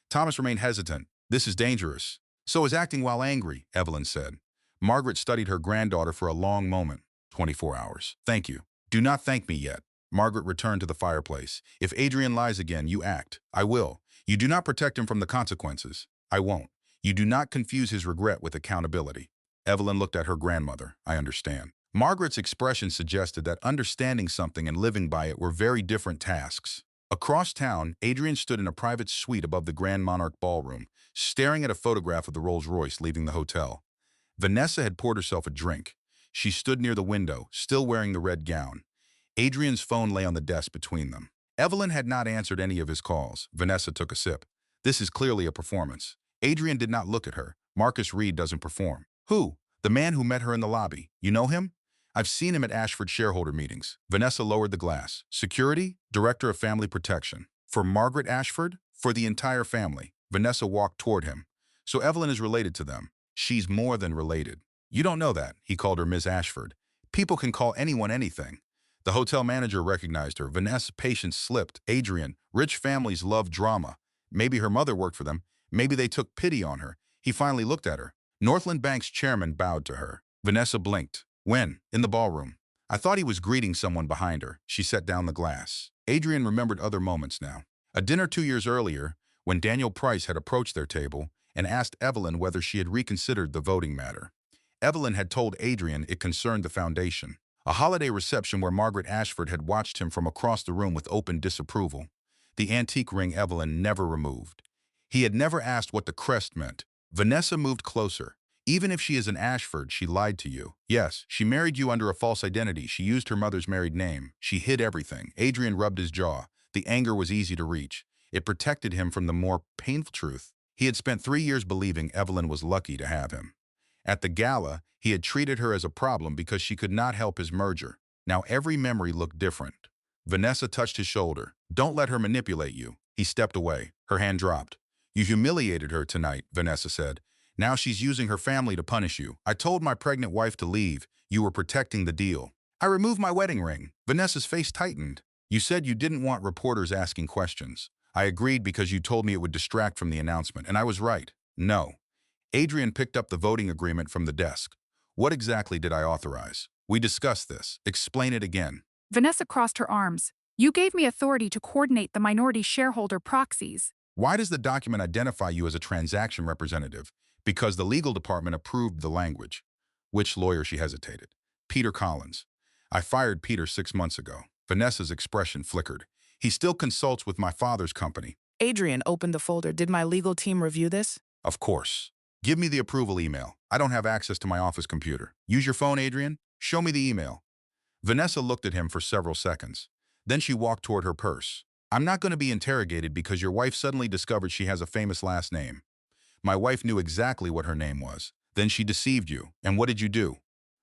Thomas remained hesitant. This is dangerous. So is acting while angry, Evelyn said. Margaret studied her granddaughter for a long moment. 24 hours. Thank you. Do not thank me yet. Margaret returned to the fireplace. If Adrian lies again, you act. I will. You do not protect him from the consequences. I won't. You do not confuse his regret with accountability. Evelyn looked at her grandmother. I understand. Margaret's expression suggested that understanding something and living by it were very different tasks. Across town, Adrian stood in a private suite above the Grand Monarch Ballroom, staring at a photograph of the Rolls-Royce leaving the hotel. Vanessa had poured herself a drink. She stood near the window, still wearing the red gown. Adrian's phone lay on the desk between them. Evelyn had not answered any of his calls. Vanessa took a sip. This is clearly a performance. Adrian did not look at her. Marcus Reed doesn't perform. Who? The man who met her in the lobby. You know him? I've seen him at Ashford shareholder meetings. Vanessa lowered the glass. Security? Director of Family Protection. For Margaret Ashford? For the entire family. Vanessa walked toward him. So Evelyn is related to them. She's more than related. You don't know that, he called her Miss Ashford. People can call anyone anything. The hotel manager recognized her. Vanessa's patience slipped. Adrian, rich families love drama. Maybe her mother worked for them. Maybe they took pity on her. He finally looked at her. Northland Bank's chairman bowed to her. Vanessa blinked. When? In the ballroom. I thought he was greeting someone behind her. She set down the glass. Adrian remembered other moments now. A dinner 2 years earlier, when Daniel Price had approached their table and asked Evelyn whether she had reconsidered the voting matter. Evelyn had told Adrian it concerned the foundation. A holiday reception where Margaret Ashford had watched him from across the room with open disapproval. the antique ring Evelyn never removed. He had never asked what the crest meant. Vanessa moved closer. Even if she is an Ashford, she lied to you. Yes, she married you under a false identity. She used her mother's married name. She hid everything. Adrian rubbed his jaw. The anger was easy to reach. It protected him from the more painful truth. He had spent 3 years believing Evelyn was lucky to have him. At the gala, he had treated her as a problem because she could not help his merger. Now every memory looked different. Vanessa touched his shoulder. Don't let her manipulate you. He stepped away. Her hand dropped. You humiliated her tonight, Vanessa said. Now she's using her family to punish you. I told my pregnant wife to leave. You were protecting the deal. I removed my wedding ring. Vanessa's face tightened. You said you didn't want reporters asking questions. I agreed because you told me it would distract from the announcement, and I was right. No. Adrian picked up the voting agreement from the desk. What exactly did I authorize? We discussed this. Explain it again.
Vanessa crossed her arms. You gave me authority to coordinate the minority shareholder proxies.
Why does the document identify you as a transaction representative? Because the legal department approved the language. Which lawyer? She hesitated. Peter Collins. I fired Peter 6 months ago. Vanessa's expression flickered. He still consults with my father's company.
Adrian opened the folder. Did my legal team review this?
Of course. Give me the approval email. I don't have access to my office computer. Use your phone, Adrian. Show me the email. Vanessa looked at him for several seconds. Then she walked toward her purse. I'm not going to be interrogated because your wife suddenly discovered she has a famous last name. My wife knew exactly what her name was. Then she deceived you. And what did you do?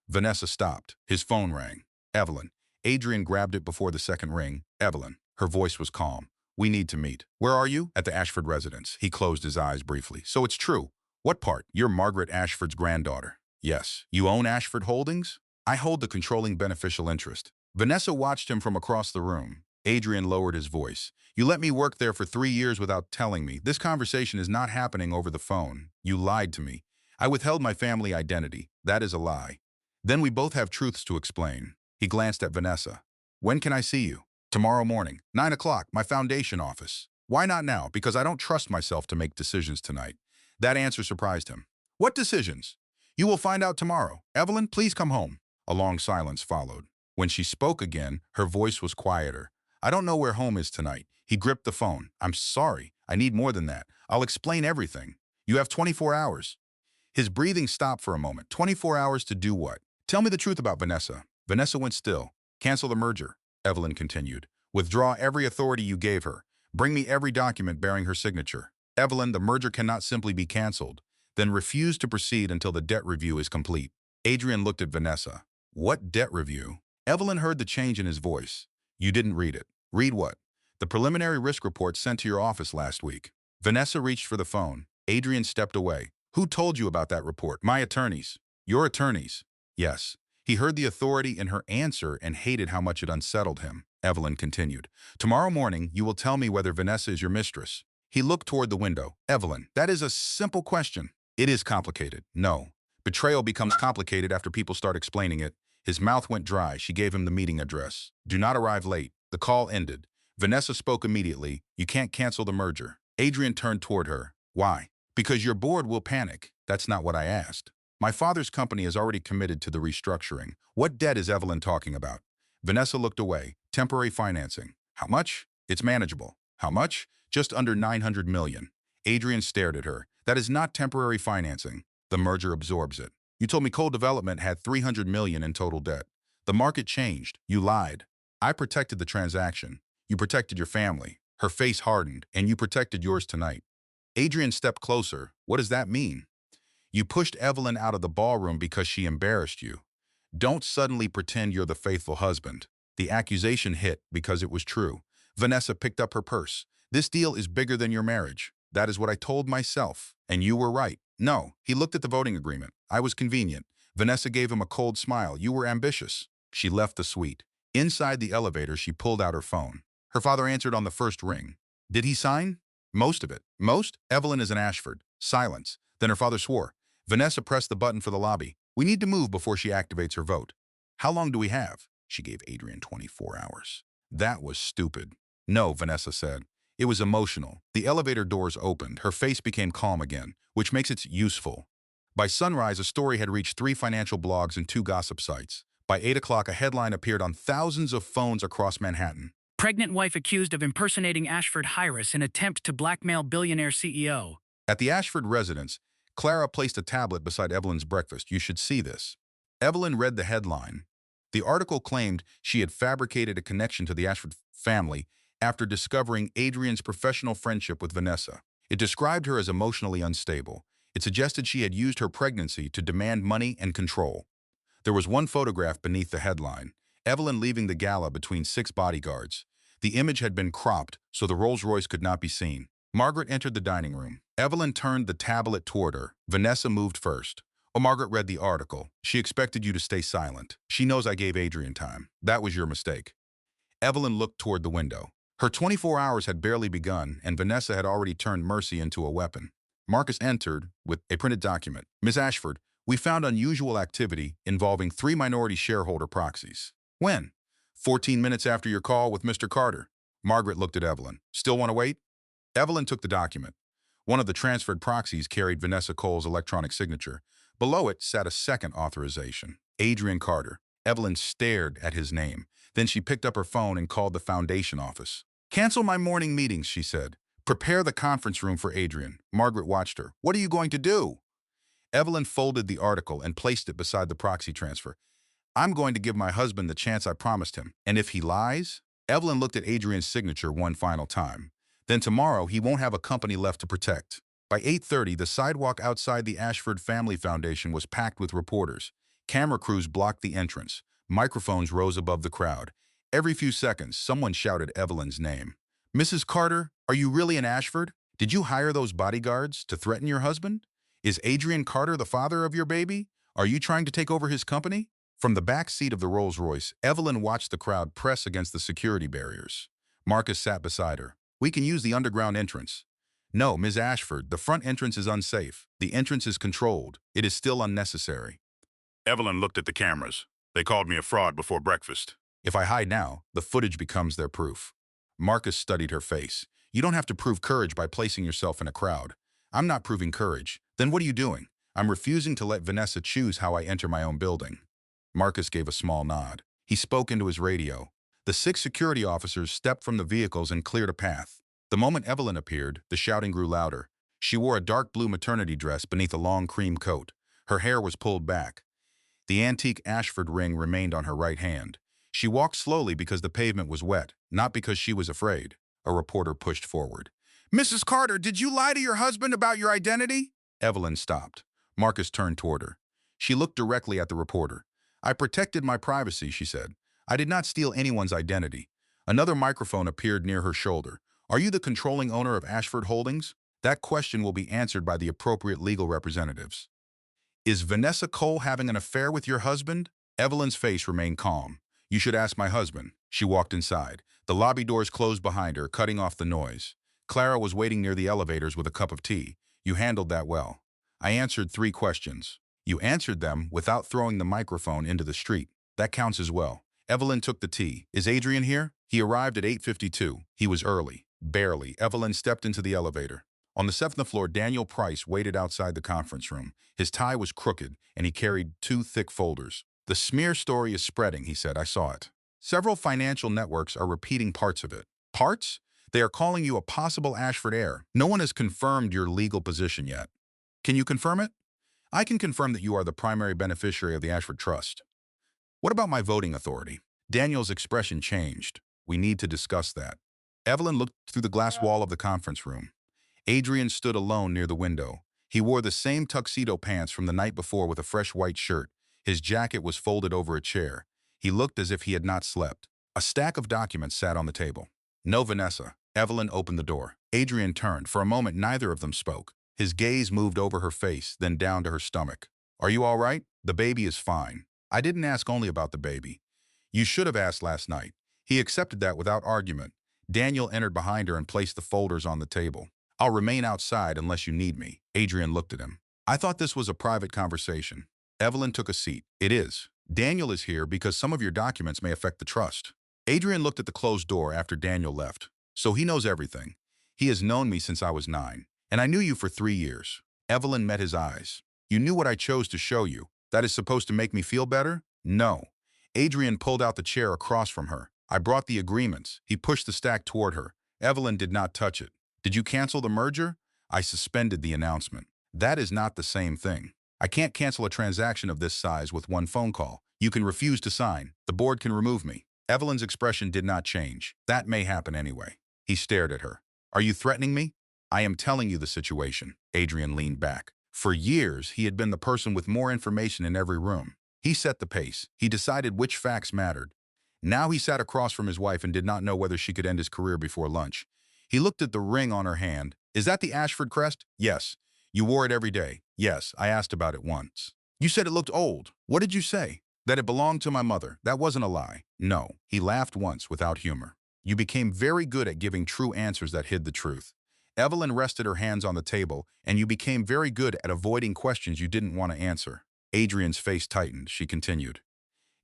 Vanessa stopped. His phone rang. Evelyn. Adrian grabbed it before the second ring. Evelyn. Her voice was calm. We need to meet. Where are you? At the Ashford residence. He closed his eyes briefly. So it's true. What part? You're Margaret Ashford's granddaughter. Yes. You own Ashford Holdings? I hold the controlling beneficial interest. Vanessa watched him from across the room. Adrian lowered his voice. You let me work there for 3 years without telling me. This conversation is not happening over the phone. You lied to me. I withheld my family identity. That is a lie. Then we both have truths to explain. He glanced at Vanessa. When can I see you? Tomorrow morning, 9 o'clock, my foundation office. Why not now? Because I don't trust myself to make decisions tonight. That answer surprised him. What decisions? You will find out tomorrow. Evelyn, please come home. A long silence followed. When she spoke again, her voice was quieter. I don't know where home is tonight. He gripped the phone. I'm sorry. I need more than that. I'll explain everything. You have 24 hours. His breathing stopped for a moment. 24 hours to do what? Tell me the truth about Vanessa. Vanessa went still. Cancel the merger, Evelyn continued. Withdraw every authority you gave her. Bring me every document bearing her signature. Evelyn, the merger cannot simply be canceled. Then refuse to proceed until the debt review is complete. Adrian looked at Vanessa. What debt review? Evelyn heard the change in his voice. You didn't read it. Read what? The preliminary risk report sent to your office last week. Vanessa reached for the phone. Adrian stepped away. Who told you about that report? My attorneys. Your attorneys? Yes. He heard the authority in her answer and hated how much it unsettled him. Evelyn continued. Tomorrow morning, you will tell me whether Vanessa is your mistress. He looked toward the window. Evelyn, that is a simple question. It is complicated. No. Betrayal becomes complicated after people start explaining it. His mouth went dry. She gave him the meeting address. Do not arrive late. The call ended. Vanessa spoke immediately. You can't cancel the merger. Adrian turned toward her. Why? Because your board will panic. That's not what I asked. My father's company is already committed to the restructuring. What debt is Evelyn talking about? Vanessa looked away. Temporary financing. How much? It's manageable. How much? Just under 900 million. Adrian stared at her. That is not temporary financing. The merger absorbs it. You told me Coal Development had 300 million in total debt. The market changed. You lied. I protected the transaction. You protected your family. Her face hardened, and you protected yours tonight. Adrian stepped closer. What does that mean? You pushed Evelyn out of the ballroom because she embarrassed you. Don't suddenly pretend you're the faithful husband. The accusation hit because it was true. Vanessa picked up her purse. This deal is bigger than your marriage. That is what I told myself. And you were right. No, he looked at the voting agreement. I was convenient. Vanessa gave him a cold smile. You were ambitious. She left the suite. Inside the elevator, she pulled out her phone. Her father answered on the first ring. Did he sign? Most of it. Most? Evelyn is an Ashford. Silence. Then her father swore. Vanessa pressed the button for the lobby. We need to move before she activates her vote. How long do we have? She gave Adrian 24 hours. That was stupid. No, Vanessa said. It was emotional. The elevator doors opened. Her face became calm again, which makes it useful. By sunrise, a story had reached 3 financial blogs and 2 gossip sites. By 8 o'clock, a headline appeared on thousands of phones across Manhattan.
Pregnant wife accused of impersonating Ashford Hyras in attempt to blackmail billionaire CEO.
At the Ashford residence, Clara placed a tablet beside Evelyn's breakfast. You should see this. Evelyn read the headline. The article claimed she had fabricated a connection to the Ashford family after discovering Adrian's professional friendship with Vanessa. It described her as emotionally unstable. It suggested she had used her pregnancy to demand money and control. There was one photograph beneath the headline, Evelyn leaving the gala between 6 bodyguards. The image had been cropped so the Rolls-Royce could not be seen. Margaret entered the dining room. Evelyn turned the tablet toward her. Vanessa moved first. Oh, Margaret read the article. She expected you to stay silent. She knows I gave Adrian time. That was your mistake. Evelyn looked toward the window. Her 24 hours had barely begun, and Vanessa had already turned mercy into a weapon. Marcus entered with a printed document. Miss Ashford, we found unusual activity involving 3 minority shareholder proxies. When? 14 minutes after your call with Mr. Carter. Margaret looked at Evelyn. Still want to wait? Evelyn took the document. One of the transferred proxies carried Vanessa Cole's electronic signature. Below it sat a second authorization, Adrian Carter. Evelyn stared at his name. Then she picked up her phone and called the foundation office. Cancel my morning meetings, she said. Prepare the conference room for Adrian. Margaret watched her. What are you going to do? Evelyn folded the article and placed it beside the proxy transfer. I'm going to give my husband the chance I promised him. And if he lies? Evelyn looked at Adrian's signature one final time. Then tomorrow he won't have a company left to protect. By 8:30, the sidewalk outside the Ashford Family Foundation was packed with reporters. Camera crews blocked the entrance. Microphones rose above the crowd. Every few seconds, someone shouted Evelyn's name. Mrs. Carter, are you really in Ashford? Did you hire those bodyguards to threaten your husband? Is Adrian Carter the father of your baby? Are you trying to take over his company? From the back seat of the Rolls-Royce, Evelyn watched the crowd press against the security barriers. Marcus sat beside her. We can use the underground entrance. No, Ms. Ashford, the front entrance is unsafe. The entrance is controlled. It is still unnecessary. Evelyn looked at the cameras. They called me a fraud before breakfast. If I hide now, the footage becomes their proof. Marcus studied her face. You don't have to prove courage by placing yourself in a crowd. I'm not proving courage. Then what are you doing? I'm refusing to let Vanessa choose how I enter my own building. Marcus gave a small nod. He spoke into his radio. The 6 security officers stepped from the vehicles and cleared a path. The moment Evelyn appeared, the shouting grew louder. She wore a dark blue maternity dress beneath a long cream coat. Her hair was pulled back. The antique Ashford ring remained on her right hand. She walked slowly because the pavement was wet, not because she was afraid. A reporter pushed forward. Mrs. Carter, did you lie to your husband about your identity? Evelyn stopped. Marcus turned toward her. She looked directly at the reporter. I protected my privacy, she said. I did not steal anyone's identity. Another microphone appeared near her shoulder. Are you the controlling owner of Ashford Holdings? That question will be answered by the appropriate legal representatives. Is Vanessa Cole having an affair with your husband? Evelyn's face remained calm. You should ask my husband. She walked inside. The lobby doors closed behind her, cutting off the noise. Clara was waiting near the elevators with a cup of tea. You handled that well. I answered 3 questions. You answered them without throwing the microphone into the street. That counts as well. Evelyn took the tea. Is Adrian here? He arrived at 8:52. He was early. Barely. Evelyn stepped into the elevator. On the 7th floor, Daniel Price waited outside the conference room. His tie was crooked, and he carried 2 thick folders. The smear story is spreading, he said. I saw it. Several financial networks are repeating parts of it. Parts? They are calling you a possible Ashford heir. No one has confirmed your legal position yet. Can you confirm it? I can confirm that you are the primary beneficiary of the Ashford Trust. What about my voting authority? Daniel's expression changed. We need to discuss that. Evelyn looked through the glass wall of the conference room. Adrian stood alone near the window. He wore the same tuxedo pants from the night before with a fresh white shirt. His jacket was folded over a chair. He looked as if he had not slept. A stack of documents sat on the table. No, Vanessa. Evelyn opened the door. Adrian turned. For a moment, neither of them spoke. His gaze moved over her face, then down to her stomach. Are you all right? The baby is fine. I didn't ask only about the baby. You should have asked last night. He accepted that without argument. Daniel entered behind her and placed the folders on the table. I'll remain outside unless you need me. Adrian looked at him. I thought this was a private conversation. Evelyn took a seat. It is. Daniel is here because some of your documents may affect the trust. Adrian looked at the closed door after Daniel left. So he knows everything. He has known me since I was 9. And I knew you for 3 years. Evelyn met his eyes. You knew what I chose to show you. That is supposed to make me feel better? No. Adrian pulled out the chair across from her. I brought the agreements. He pushed the stack toward her. Evelyn did not touch it. Did you cancel the merger? I suspended the announcement. That is not the same thing. I can't cancel a transaction of this size with one phone call. You can refuse to sign. The board can remove me. Evelyn's expression did not change. That may happen anyway. He stared at her. Are you threatening me? I am telling you the situation. Adrian leaned back. For years, he had been the person with more information in every room. He set the pace. He decided which facts mattered. Now he sat across from his wife and did not know whether she could end his career before lunch. He looked at the ring on her hand. Is that the Ashford crest? Yes. You wore it every day. Yes, I asked about it once. You said it looked old. What did you say? That it belonged to my mother. That wasn't a lie. No. He laughed once without humor. You became very good at giving true answers that hid the truth. Evelyn rested her hands on the table, and you became very good at avoiding questions you didn't want to answer. Adrian's face tightened. She continued.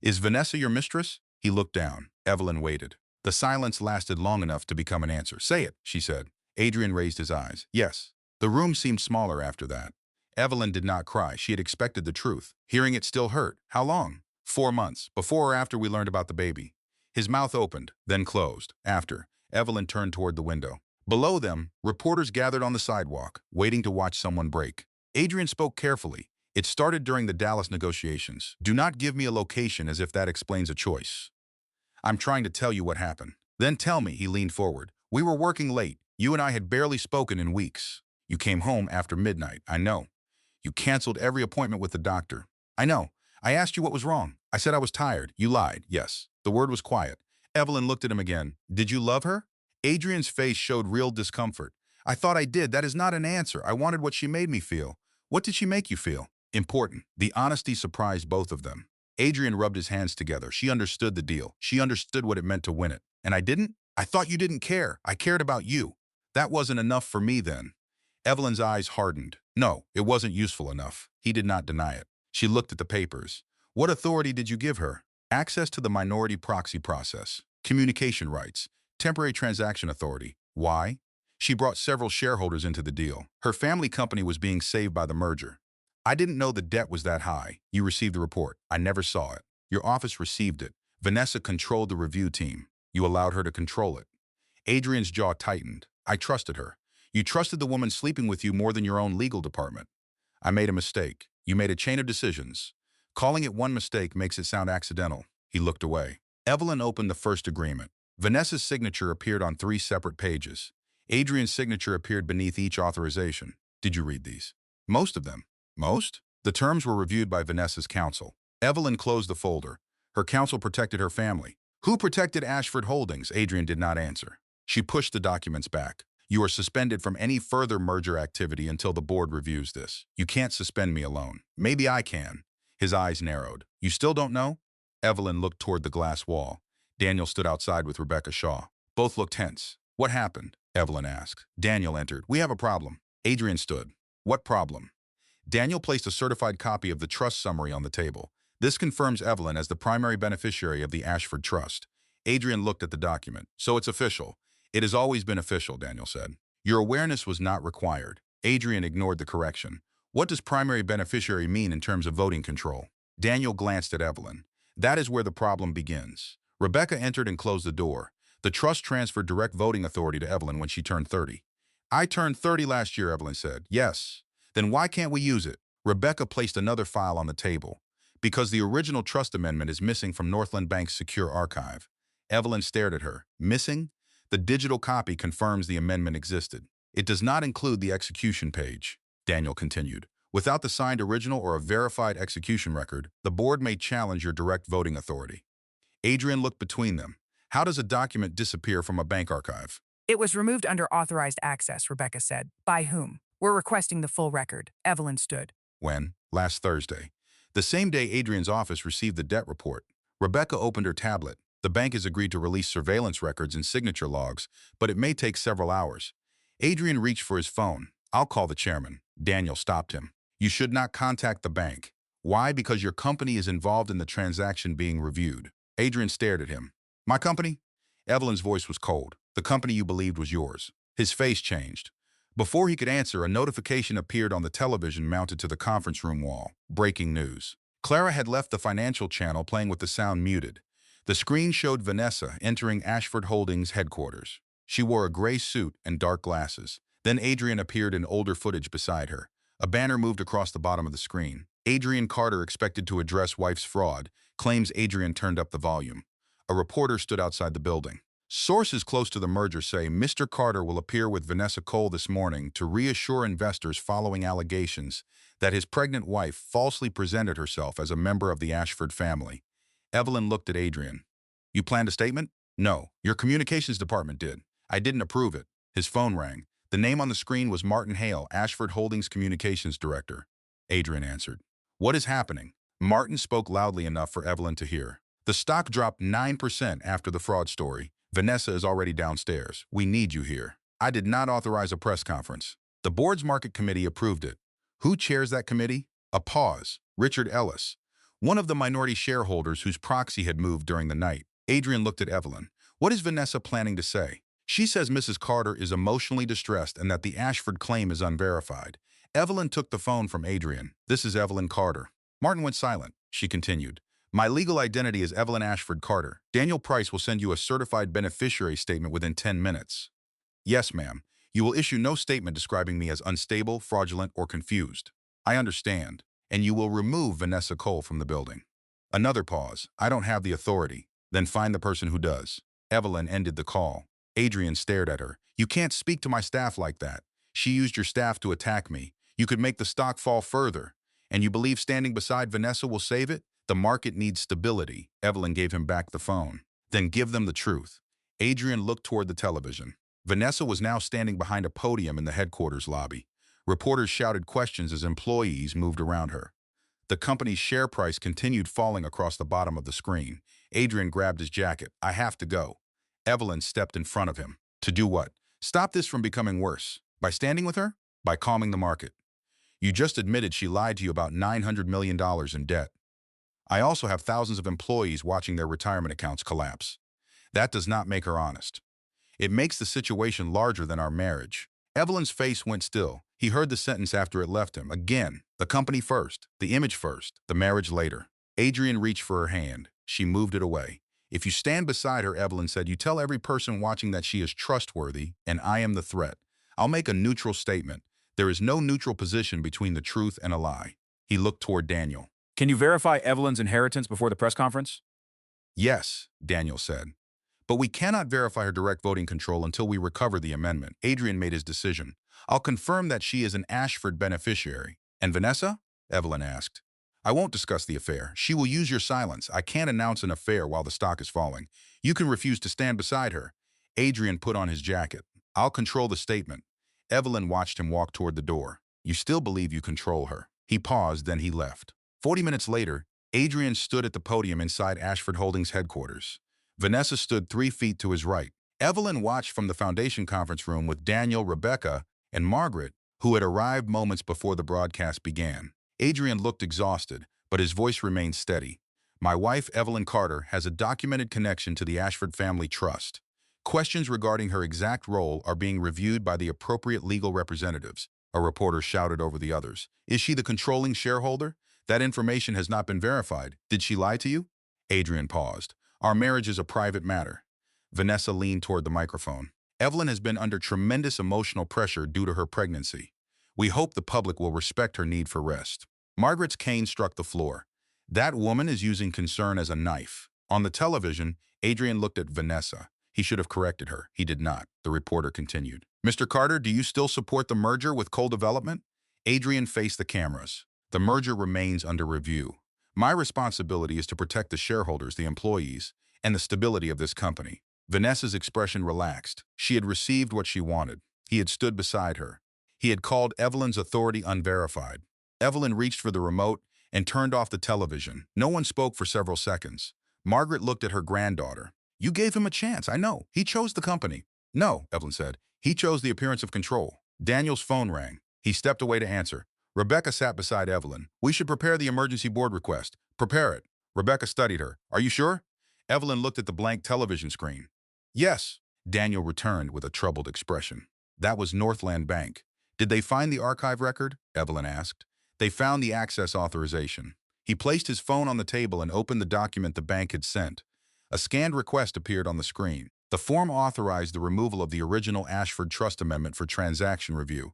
Is Vanessa your mistress? He looked down. Evelyn waited. The silence lasted long enough to become an answer. Say it, she said. Adrian raised his eyes. Yes. The room seemed smaller after that. Evelyn did not cry. She had expected the truth. Hearing it still hurt. How long? 4 months, before or after we learned about the baby. His mouth opened, then closed. After, Evelyn turned toward the window. Below them, reporters gathered on the sidewalk, waiting to watch someone break. Adrian spoke carefully. It started during the Dallas negotiations. Do not give me a location as if that explains a choice. I'm trying to tell you what happened. Then tell me, he leaned forward. We were working late. You and I had barely spoken in weeks. You came home after midnight, I know. You canceled every appointment with the doctor. I know. I asked you what was wrong. I said I was tired. You lied. Yes. The word was quiet. Evelyn looked at him again. Did you love her? Adrian's face showed real discomfort. I thought I did. That is not an answer. I wanted what she made me feel. What did she make you feel? Important. The honesty surprised both of them. Adrian rubbed his hands together. She understood the deal. She understood what it meant to win it. And I didn't? I thought you didn't care. I cared about you. That wasn't enough for me then. Evelyn's eyes hardened. No, it wasn't useful enough. He did not deny it. She looked at the papers. What authority did you give her? Access to the minority proxy process, communication rights, temporary transaction authority. Why? She brought several shareholders into the deal. Her family company was being saved by the merger. I didn't know the debt was that high. You received the report. I never saw it. Your office received it. Vanessa controlled the review team. You allowed her to control it. Adrian's jaw tightened. I trusted her. You trusted the woman sleeping with you more than your own legal department. I made a mistake. You made a chain of decisions. Calling it one mistake makes it sound accidental. He looked away. Evelyn opened the first agreement. Vanessa's signature appeared on 3 separate pages. Adrian's signature appeared beneath each authorization. Did you read these? Most of them. Most? The terms were reviewed by Vanessa's counsel. Evelyn closed the folder. Her counsel protected her family. Who protected Ashford Holdings? Adrian did not answer. She pushed the documents back. You are suspended from any further merger activity until the board reviews this. You can't suspend me alone. Maybe I can. His eyes narrowed. You still don't know? Evelyn looked toward the glass wall. Daniel stood outside with Rebecca Shaw. Both looked tense. What happened? Evelyn asked. Daniel entered. We have a problem. Adrian stood. What problem? Daniel placed a certified copy of the trust summary on the table. This confirms Evelyn as the primary beneficiary of the Ashford Trust. Adrian looked at the document. So it's official. It has always been official, Daniel said. Your awareness was not required. Adrian ignored the correction. What does primary beneficiary mean in terms of voting control? Daniel glanced at Evelyn. That is where the problem begins. Rebecca entered and closed the door. The trust transferred direct voting authority to Evelyn when she turned 30. I turned 30 last year, Evelyn said. Yes. Then why can't we use it? Rebecca placed another file on the table. Because the original trust amendment is missing from Northland Bank's secure archive. Evelyn stared at her. Missing? The digital copy confirms the amendment existed. It does not include the execution page. Daniel continued. Without the signed original or a verified execution record, the board may challenge your direct voting authority. Adrian looked between them. How does a document disappear from a bank archive?
It was removed under authorized access, Rebecca said. By whom? We're requesting the full record. Evelyn stood.
When? Last Thursday. The same day Adrian's office received the debt report. Rebecca opened her tablet. The bank has agreed to release surveillance records and signature logs, but it may take several hours. Adrian reached for his phone. I'll call the chairman. Daniel stopped him. You should not contact the bank. Why? Because your company is involved in the transaction being reviewed. Adrian stared at him. My company? Evelyn's voice was cold. The company you believed was yours. His face changed. Before he could answer, a notification appeared on the television mounted to the conference room wall. Breaking news. Clara had left the financial channel playing with the sound muted. The screen showed Vanessa entering Ashford Holdings headquarters. She wore a gray suit and dark glasses. Then Adrian appeared in older footage beside her. A banner moved across the bottom of the screen. Adrian Carter expected to address wife's fraud, claims Adrian turned up the volume. A reporter stood outside the building. Sources close to the merger say Mr. Carter will appear with Vanessa Cole this morning to reassure investors following allegations that his pregnant wife falsely presented herself as a member of the Ashford family. Evelyn looked at Adrian. You planned a statement? No, your communications department did. I didn't approve it. His phone rang. The name on the screen was Martin Hale, Ashford Holdings Communications Director. Adrian answered. What is happening? Martin spoke loudly enough for Evelyn to hear. The stock dropped 9% after the fraud story. Vanessa is already downstairs. We need you here. I did not authorize a press conference. The board's market committee approved it. Who chairs that committee? A pause. Richard Ellis, one of the minority shareholders whose proxy had moved during the night. Adrian looked at Evelyn. What is Vanessa planning to say? She says Mrs. Carter is emotionally distressed and that the Ashford claim is unverified. Evelyn took the phone from Adrian. This is Evelyn Carter. Martin went silent. She continued. My legal identity is Evelyn Ashford Carter. Daniel Price will send you a certified beneficiary statement within 10 minutes. Yes, ma'am. You will issue no statement describing me as unstable, fraudulent, or confused. I understand. And you will remove Vanessa Cole from the building. Another pause. I don't have the authority. Then find the person who does. Evelyn ended the call. Adrian stared at her. You can't speak to my staff like that. She used your staff to attack me. You could make the stock fall further. And you believe standing beside Vanessa will save it? The market needs stability. Evelyn gave him back the phone. Then give them the truth. Adrian looked toward the television. Vanessa was now standing behind a podium in the headquarters lobby. Reporters shouted questions as employees moved around her. The company's share price continued falling across the bottom of the screen. Adrian grabbed his jacket. I have to go. Evelyn stepped in front of him. To do what? Stop this from becoming worse. By standing with her? By calming the market. You just admitted she lied to you about $900 million in debt. I also have thousands of employees watching their retirement accounts collapse. That does not make her honest. It makes the situation larger than our marriage. Evelyn's face went still. He heard the sentence after it left him. Again, the company first, the image first, the marriage later. Adrian reached for her hand. She moved it away. If you stand beside her, Evelyn said, you tell every person watching that she is trustworthy and I am the threat. I'll make a neutral statement. There is no neutral position between the truth and a lie. He looked toward Daniel.
Can you verify Evelyn's inheritance before the press conference?
Yes, Daniel said. But we cannot verify her direct voting control until we recover the amendment. Adrian made his decision. I'll confirm that she is an Ashford beneficiary. And Vanessa? Evelyn asked. I won't discuss the affair. She will use your silence. I can't announce an affair while the stock is falling. You can refuse to stand beside her. Adrian put on his jacket. I'll control the statement. Evelyn watched him walk toward the door. You still believe you control her. He paused, then he left. 40 minutes later, Adrian stood at the podium inside Ashford Holdings headquarters. Vanessa stood 3 feet to his right. Evelyn watched from the foundation conference room with Daniel, Rebecca, and Margaret, who had arrived moments before the broadcast began. Adrian looked exhausted, but his voice remained steady. My wife, Evelyn Carter, has a documented connection to the Ashford Family Trust. Questions regarding her exact role are being reviewed by the appropriate legal representatives. A reporter shouted over the others. Is she the controlling shareholder? That information has not been verified. Did she lie to you? Adrian paused. Our marriage is a private matter. Vanessa leaned toward the microphone. Evelyn has been under tremendous emotional pressure due to her pregnancy. We hope the public will respect her need for rest. Margaret's cane struck the floor. That woman is using concern as a knife. On the television, Adrian looked at Vanessa. He should have corrected her. He did not. The reporter continued. Mr. Carter, do you still support the merger with Cole Development? Adrian faced the cameras. The merger remains under review. My responsibility is to protect the shareholders, the employees, and the stability of this company. Vanessa's expression relaxed. She had received what she wanted. He had stood beside her. He had called Evelyn's authority unverified. Evelyn reached for the remote and turned off the television. No one spoke for several seconds. Margaret looked at her granddaughter. You gave him a chance, I know. He chose the company. No, Evelyn said. He chose the appearance of control. Daniel's phone rang. He stepped away to answer. Rebecca sat beside Evelyn. We should prepare the emergency board request. Prepare it. Rebecca studied her. Are you sure? Evelyn looked at the blank television screen. Yes. Daniel returned with a troubled expression. That was Northland Bank. Did they find the archive record? Evelyn asked. They found the access authorization. He placed his phone on the table and opened the document the bank had sent. A scanned request appeared on the screen. The form authorized the removal of the original Ashford Trust Amendment for transaction review.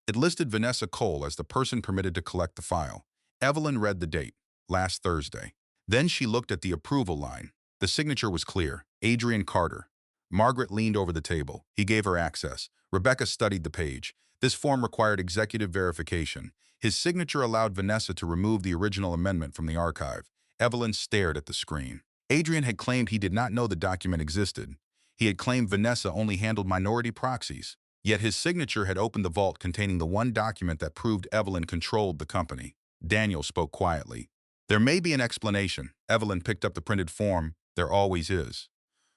It listed Vanessa Cole as the person permitted to collect the file. Evelyn read the date, last Thursday. Then she looked at the approval line. The signature was clear, Adrian Carter. Margaret leaned over the table. He gave her access. Rebecca studied the page. This form required executive verification. His signature allowed Vanessa to remove the original amendment from the archive. Evelyn stared at the screen. Adrian had claimed he did not know the document existed. He had claimed Vanessa only handled minority proxies. Yet his signature had opened the vault containing the one document that proved Evelyn controlled the company. Daniel spoke quietly. There may be an explanation. Evelyn picked up the printed form. There always is.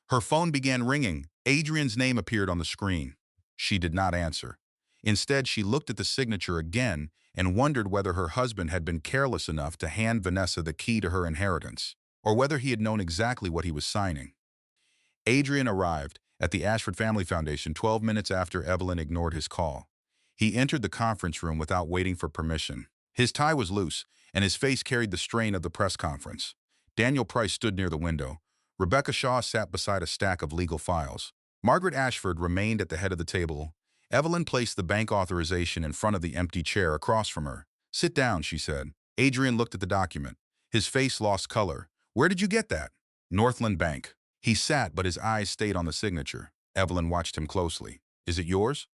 Her phone began ringing. Adrian's name appeared on the screen. She did not answer. Instead, she looked at the signature again and wondered whether her husband had been careless enough to hand Vanessa the key to her inheritance, or whether he had known exactly what he was signing. Adrian arrived at the Ashford Family Foundation 12 minutes after Evelyn ignored his call. He entered the conference room without waiting for permission. His tie was loose, and his face carried the strain of the press conference. Daniel Price stood near the window. Rebecca Shaw sat beside a stack of legal files. Margaret Ashford remained at the head of the table. Evelyn placed the bank authorization in front of the empty chair across from her. "Sit down," she said. Adrian looked at the document. His face lost color. "Where did you get that?" "Northland Bank." He sat, but his eyes stayed on the signature. Evelyn watched him closely. "Is it yours?"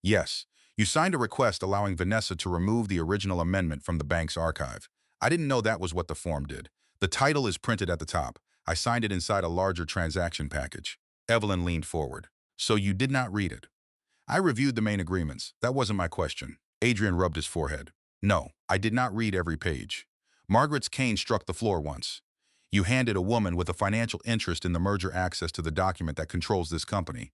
"Yes. You signed a request allowing Vanessa to remove the original amendment from the bank's archive. I didn't know that was what the form did. The title is printed at the top. I signed it inside a larger transaction package." Evelyn leaned forward. "So you did not read it?" "I reviewed the main agreements. That wasn't my question." Adrian rubbed his forehead. "No, I did not read every page." Margaret's cane struck the floor once. "You handed a woman with a financial interest in the merger access to the document that controls this company."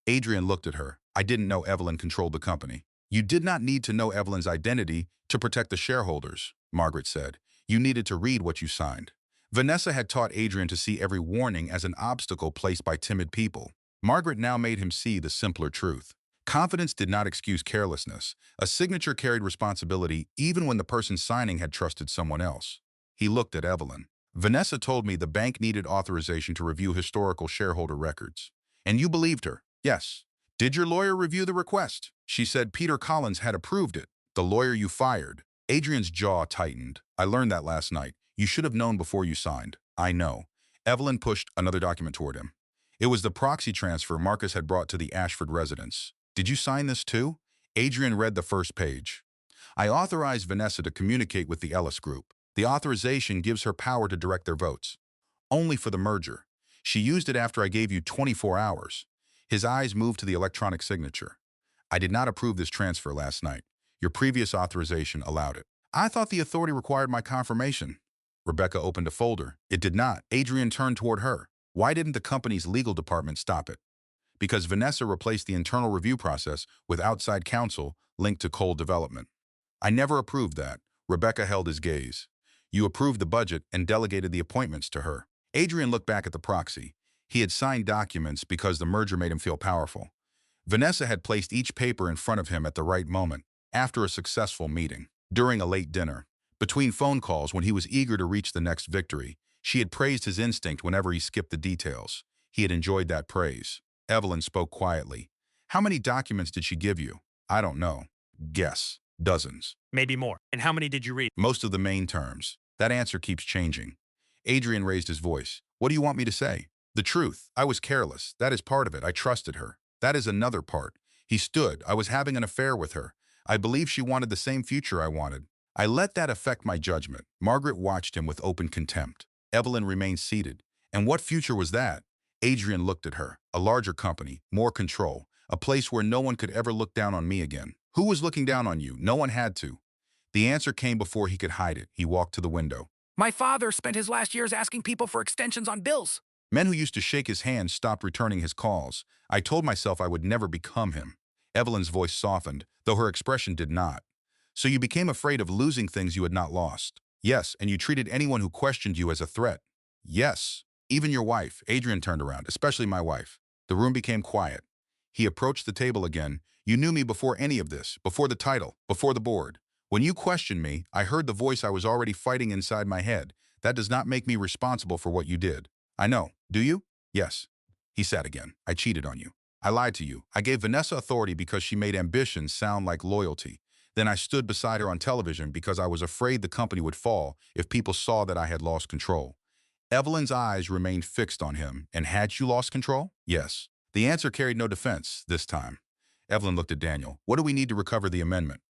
Adrian looked at her. "I didn't know Evelyn controlled the company." "You did not need to know Evelyn's identity to protect the shareholders," Margaret said. "You needed to read what you signed." Vanessa had taught Adrian to see every warning as an obstacle placed by timid people. Margaret now made him see the simpler truth. Confidence did not excuse carelessness. A signature carried responsibility even when the person signing had trusted someone else. He looked at Evelyn. "Vanessa told me the bank needed authorization to review historical shareholder records. And you believed her." "Yes." "Did your lawyer review the request?" "She said Peter Collins had approved it." "The lawyer you fired." Adrian's jaw tightened. "I learned that last night. You should have known before you signed." "I know." Evelyn pushed another document toward him. It was the proxy transfer Marcus had brought to the Ashford residence. "Did you sign this too?" Adrian read the first page. "I authorized Vanessa to communicate with the Ellis Group. The authorization gives her power to direct their votes. Only for the merger. She used it after I gave you 24 hours. His eyes moved to the electronic signature. "I did not approve this transfer last night. Your previous authorization allowed it." "I thought the authority required my confirmation." Rebecca opened a folder. "It did not." Adrian turned toward her. "Why didn't the company's legal department stop it?" "Because Vanessa replaced the internal review process with outside counsel linked to Cole Development." "I never approved that." Rebecca held his gaze. "You approved the budget and delegated the appointments to her." Adrian looked back at the proxy. He had signed documents because the merger made him feel powerful. Vanessa had placed each paper in front of him at the right moment, after a successful meeting, during a late dinner, between phone calls when he was eager to reach the next victory. She had praised his instinct whenever he skipped the details. He had enjoyed that praise. Evelyn spoke quietly. "How many documents did she give you?" "I don't know." "Guess." "Dozens."
Maybe more. And how many did you read?
"Most of the main terms." "That answer keeps changing." Adrian raised his voice. "What do you want me to say?" "The truth. I was careless. That is part of it. I trusted her. That is another part." He stood. "I was having an affair with her. I believed she wanted the same future I wanted. I let that affect my judgment." Margaret watched him with open contempt. Evelyn remained seated. "And what future was that?" Adrian looked at her. "A larger company, more control, a place where no one could ever look down on me again." "Who was looking down on you?" "No one had to." The answer came before he could hide it. He walked to the window.
My father spent his last years asking people for extensions on bills.
Men who used to shake his hand stopped returning his calls. I told myself I would never become him. Evelyn's voice softened, though her expression did not. "So you became afraid of losing things you had not lost." "Yes, and you treated anyone who questioned you as a threat." "Yes, even your wife." Adrian turned around. "Especially my wife." The room became quiet. He approached the table again. "You knew me before any of this, before the title, before the board. When you questioned me, I heard the voice I was already fighting inside my head. That does not make me responsible for what you did." I know. Do you? Yes. He sat again. I cheated on you. I lied to you. I gave Vanessa authority because she made ambition sound like loyalty. Then I stood beside her on television because I was afraid the company would fall if people saw that I had lost control. Evelyn's eyes remained fixed on him. And had you lost control? Yes. The answer carried no defense this time. Evelyn looked at Daniel. What do we need to recover the amendment?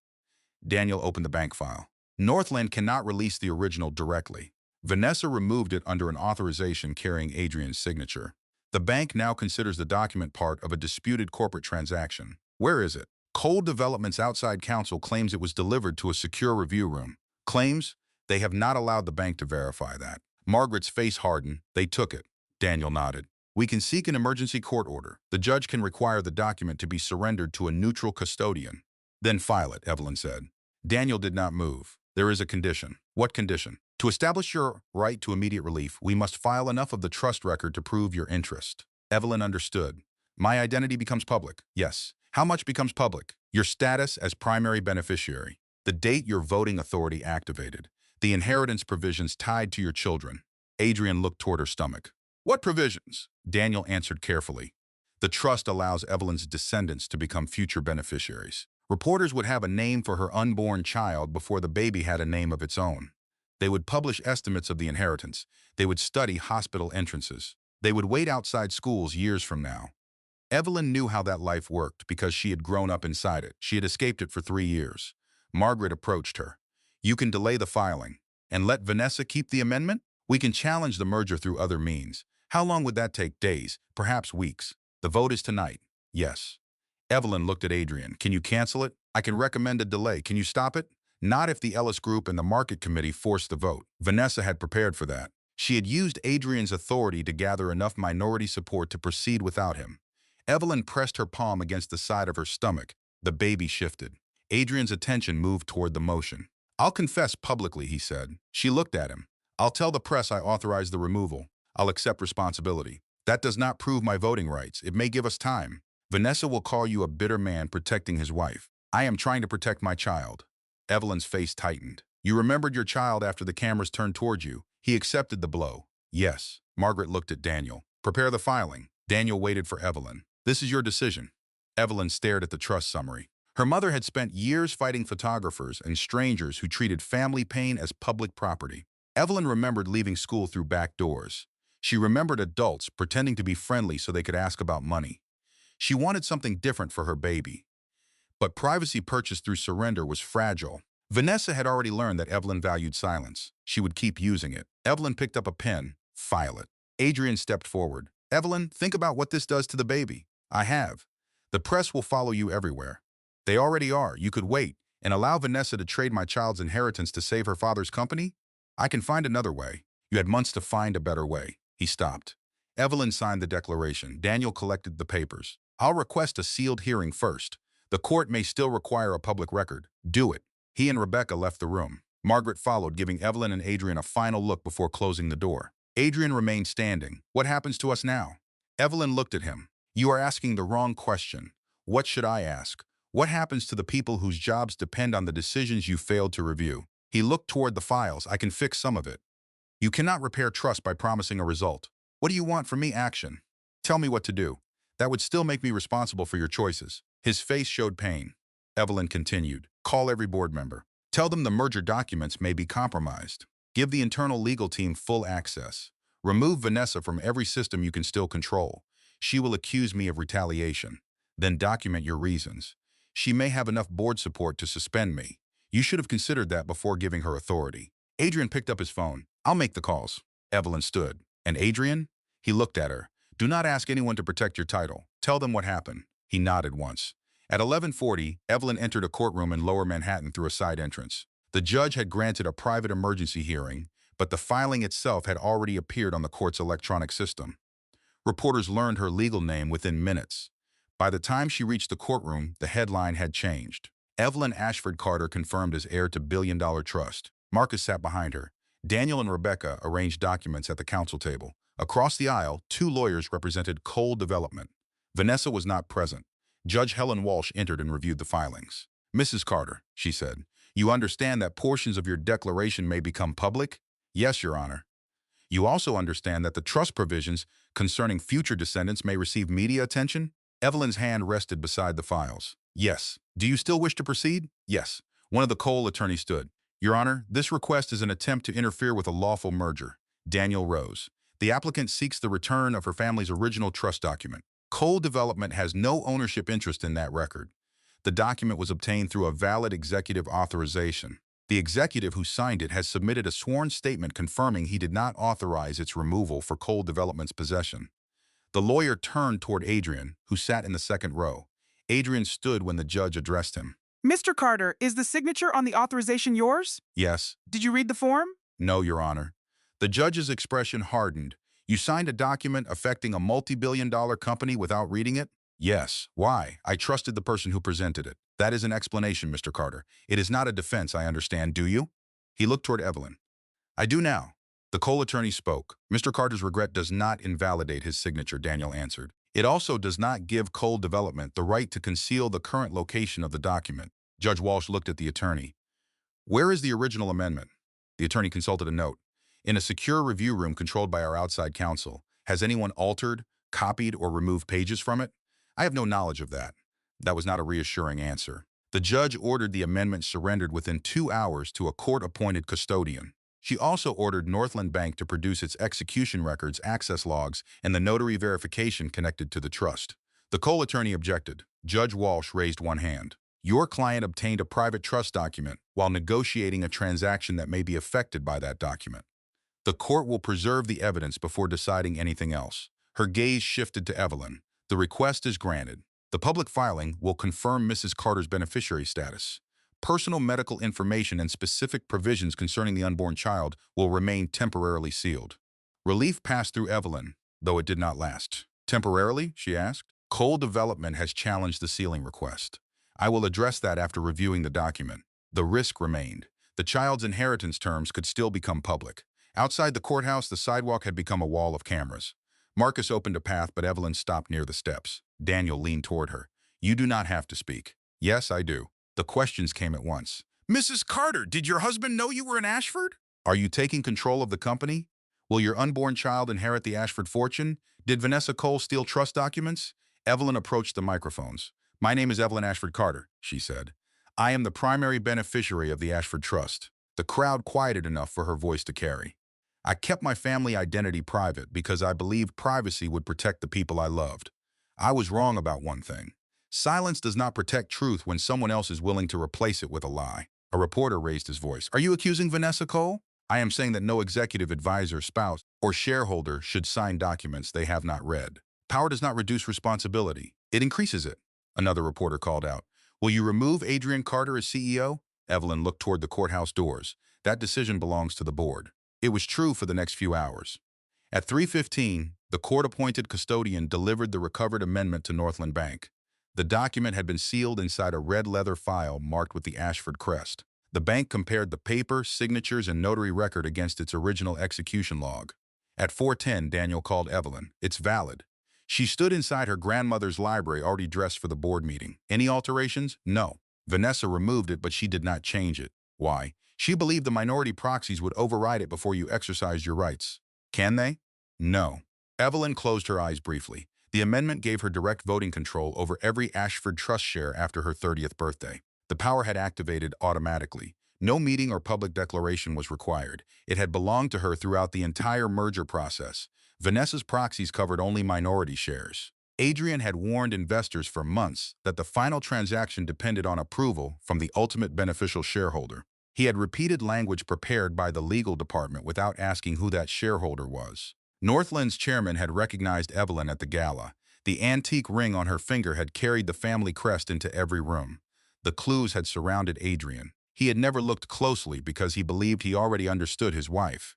Daniel opened the bank file. Northland cannot release the original directly. Vanessa removed it under an authorization carrying Adrian's signature. The bank now considers the document part of a disputed corporate transaction. Where is it? Cold Development's outside counsel claims it was delivered to a secure review room. Claims they have not allowed the bank to verify that. Margaret's face hardened. They took it. Daniel nodded. We can seek an emergency court order. The judge can require the document to be surrendered to a neutral custodian. Then file it, Evelyn said. Daniel did not move. There is a condition. What condition? To establish your right to immediate relief, we must file enough of the trust record to prove your interest. Evelyn understood. My identity becomes public. Yes. How much becomes public? Your status as primary beneficiary. The date your voting authority activated. The inheritance provisions tied to your children. Adrian looked toward her stomach. What provisions? Daniel answered carefully. The trust allows Evelyn's descendants to become future beneficiaries. Reporters would have a name for her unborn child before the baby had a name of its own. They would publish estimates of the inheritance. They would study hospital entrances. They would wait outside schools years from now. Evelyn knew how that life worked because she had grown up inside it. She had escaped it for 3 years. Margaret approached her. You can delay the filing and let Vanessa keep the amendment? We can challenge the merger through other means. How long would that take? Days, perhaps weeks. The vote is tonight. Yes. Evelyn looked at Adrian. Can you cancel it? I can recommend a delay. Can you stop it? Not if the Ellis Group and the Market Committee forced the vote. Vanessa had prepared for that. She had used Adrian's authority to gather enough minority support to proceed without him. Evelyn pressed her palm against the side of her stomach. The baby shifted. Adrian's attention moved toward the motion. I'll confess publicly, he said. She looked at him. I'll tell the press I authorized the removal. I'll accept responsibility. That does not prove my voting rights. It may give us time. Vanessa will call you a bitter man protecting his wife. I am trying to protect my child. Evelyn's face tightened. You remembered your child after the cameras turned toward you. He accepted the blow. Yes. Margaret looked at Daniel. Prepare the filing. Daniel waited for Evelyn. This is your decision. Evelyn stared at the trust summary. Her mother had spent years fighting photographers and strangers who treated family pain as public property. Evelyn remembered leaving school through back doors. She remembered adults pretending to be friendly so they could ask about money. She wanted something different for her baby. But privacy purchased through surrender was fragile. Vanessa had already learned that Evelyn valued silence. She would keep using it. Evelyn picked up a pen. File it. Adrian stepped forward. Evelyn, think about what this does to the baby. I have. The press will follow you everywhere. They already are. You could wait and allow Vanessa to trade my child's inheritance to save her father's company? I can find another way. You had months to find a better way. He stopped. Evelyn signed the declaration. Daniel collected the papers. I'll request a sealed hearing first. The court may still require a public record. Do it. He and Rebecca left the room. Margaret followed, giving Evelyn and Adrian a final look before closing the door. Adrian remained standing. What happens to us now? Evelyn looked at him. You are asking the wrong question. What should I ask? What happens to the people whose jobs depend on the decisions you failed to review? He looked toward the files. I can fix some of it. You cannot repair trust by promising a result. What do you want from me? Action. Tell me what to do. That would still make me responsible for your choices. His face showed pain. Evelyn continued. Call every board member. Tell them the merger documents may be compromised. Give the internal legal team full access. Remove Vanessa from every system you can still control. She will accuse me of retaliation. Then document your reasons. She may have enough board support to suspend me. You should have considered that before giving her authority. Adrian picked up his phone. I'll make the calls. Evelyn stood. And Adrian? He looked at her. Do not ask anyone to protect your title. Tell them what happened. He nodded once. At 11:40, Evelyn entered a courtroom in Lower Manhattan through a side entrance. The judge had granted a private emergency hearing, but the filing itself had already appeared on the court's electronic system. Reporters learned her legal name within minutes. By the time she reached the courtroom, the headline had changed. Evelyn Ashford Carter confirmed as heir to billion-dollar trust. Marcus sat behind her. Daniel and Rebecca arranged documents at the counsel table. Across the aisle, 2 lawyers represented Cold Development. Vanessa was not present. Judge Helen Walsh entered and reviewed the filings. Mrs. Carter, she said, you understand that portions of your declaration may become public? Yes, Your Honor. You also understand that the trust provisions concerning future descendants may receive media attention? Evelyn's hand rested beside the files. Yes. Do you still wish to proceed? Yes. One of the Cole attorneys stood. Your Honor, this request is an attempt to interfere with a lawful merger. Daniel rose. The applicant seeks the return of her family's original trust document. Cole Development has no ownership interest in that record. The document was obtained through a valid executive authorization. The executive who signed it has submitted a sworn statement confirming he did not authorize its removal for Cole Development's possession. The lawyer turned toward Adrian, who sat in the second row. Adrian stood when the judge addressed him.
Mr. Carter, is the signature on the authorization yours?
Yes.
Did you read the form?
No, Your Honor. The judge's expression hardened. You signed a document affecting a multi-billion-dollar company without reading it? Yes. Why? I trusted the person who presented it. That is an explanation, Mr. Carter. It is not a defense, I understand, do you? He looked toward Evelyn. I do now. The Cole attorney spoke. Mr. Carter's regret does not invalidate his signature, Daniel answered. It also does not give Cole Development the right to conceal the current location of the document. Judge Walsh looked at the attorney. Where is the original amendment? The attorney consulted a note. In a secure review room controlled by our outside counsel. Has anyone altered, copied, or removed pages from it? I have no knowledge of that. That was not a reassuring answer. The judge ordered the amendment surrendered within 2 hours to a court-appointed custodian. She also ordered Northland Bank to produce its execution records, access logs, and the notary verification connected to the trust. The Cole attorney objected. Judge Walsh raised one hand. Your client obtained a private trust document while negotiating a transaction that may be affected by that document. The court will preserve the evidence before deciding anything else. Her gaze shifted to Evelyn. The request is granted. The public filing will confirm Mrs. Carter's beneficiary status. Personal medical information and specific provisions concerning the unborn child will remain temporarily sealed. Relief passed through Evelyn, though it did not last. Temporarily? She asked. Cole Development has challenged the sealing request. I will address that after reviewing the document. The risk remained. The child's inheritance terms could still become public. Outside the courthouse, the sidewalk had become a wall of cameras. Marcus opened a path, but Evelyn stopped near the steps. Daniel leaned toward her. You do not have to speak. Yes, I do. The questions came at once.
Mrs. Carter, did your husband know you were in Ashford?
Are you taking control of the company? Will your unborn child inherit the Ashford fortune? Did Vanessa Cole steal trust documents? Evelyn approached the microphones. My name is Evelyn Ashford Carter, she said. I am the primary beneficiary of the Ashford Trust. The crowd quieted enough for her voice to carry. I kept my family identity private because I believed privacy would protect the people I loved. I was wrong about one thing. Silence does not protect truth when someone else is willing to replace it with a lie. A reporter raised his voice. Are you accusing Vanessa Cole? I am saying that no executive advisor, spouse, or shareholder should sign documents they have not read. Power does not reduce responsibility. It increases it. Another reporter called out. Will you remove Adrian Carter as CEO? Evelyn looked toward the courthouse doors. That decision belongs to the board. It was true for the next few hours. At 3:15, the court-appointed custodian delivered the recovered amendment to Northland Bank. The document had been sealed inside a red leather file marked with the Ashford crest. The bank compared the paper, signatures, and notary record against its original execution log. At 4:10, Daniel called Evelyn. It's valid. She stood inside her grandmother's library already dressed for the board meeting. Any alterations? No. Vanessa removed it, but she did not change it. Why? She believed the minority proxies would override it before you exercised your rights. Can they? No. Evelyn closed her eyes briefly. The amendment gave her direct voting control over every Ashford Trust share after her 30th birthday. The power had activated automatically. No meeting or public declaration was required. It had belonged to her throughout the entire merger process. Vanessa's proxies covered only minority shares. Adrian had warned investors for months that the final transaction depended on approval from the ultimate beneficial shareholder. He had repeated language prepared by the legal department without asking who that shareholder was. Northland's chairman had recognized Evelyn at the gala. The antique ring on her finger had carried the family crest into every room. The clues had surrounded Adrian. He had never looked closely because he believed he already understood his wife.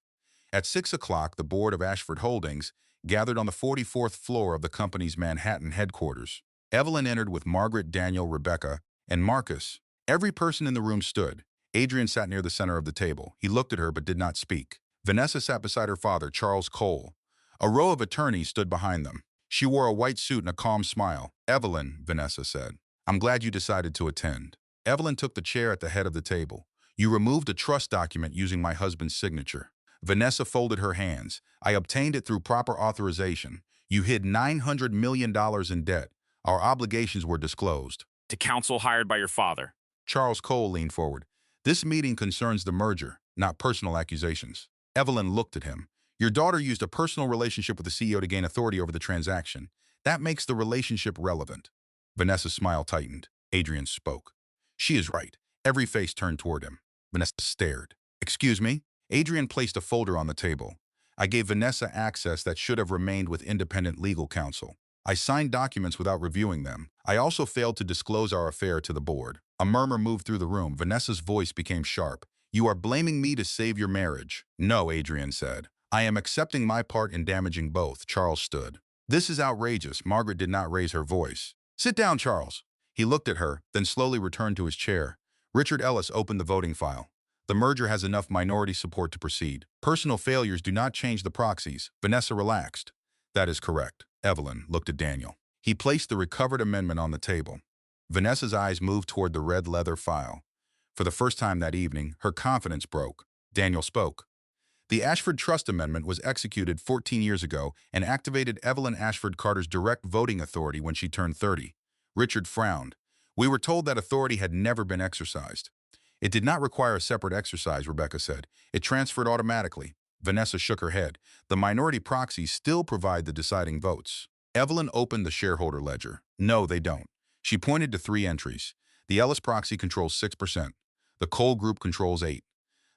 At 6 o'clock, the board of Ashford Holdings gathered on the 44th floor of the company's Manhattan headquarters. Evelyn entered with Margaret, Daniel, Rebecca, and Marcus. Every person in the room stood. Adrian sat near the center of the table. He looked at her but did not speak. Vanessa sat beside her father, Charles Cole. A row of attorneys stood behind them. She wore a white suit and a calm smile. Evelyn, Vanessa said, I'm glad you decided to attend. Evelyn took the chair at the head of the table. You removed a trust document using my husband's signature. Vanessa folded her hands. I obtained it through proper authorization. You hid $900 million in debt. Our obligations were disclosed.
To counsel hired by your father.
Charles Cole leaned forward. This meeting concerns the merger, not personal accusations. Evelyn looked at him. Your daughter used a personal relationship with the CEO to gain authority over the transaction. That makes the relationship relevant. Vanessa's smile tightened. Adrian spoke. She is right. Every face turned toward him. Vanessa stared. Excuse me? Adrian placed a folder on the table. I gave Vanessa access that should have remained with independent legal counsel. I signed documents without reviewing them. I also failed to disclose our affair to the board. A murmur moved through the room. Vanessa's voice became sharp. You are blaming me to save your marriage. No, Adrian said. I am accepting my part in damaging both. Charles stood. This is outrageous. Margaret did not raise her voice. Sit down, Charles. He looked at her, then slowly returned to his chair. Richard Ellis opened the voting file. The merger has enough minority support to proceed. Personal failures do not change the proxies. Vanessa relaxed. That is correct. Evelyn looked at Daniel. He placed the recovered amendment on the table. Vanessa's eyes moved toward the red leather file. For the first time that evening, her confidence broke. Daniel spoke. The Ashford Trust Amendment was executed 14 years ago and activated Evelyn Ashford Carter's direct voting authority when she turned 30. Richard frowned. We were told that authority had never been exercised. It did not require a separate exercise, Rebecca said. It transferred automatically. Vanessa shook her head. The minority proxies still provide the deciding votes. Evelyn opened the shareholder ledger. No, they don't. She pointed to 3 entries. The Ellis proxy controls 6%. The Cole Group controls 8%.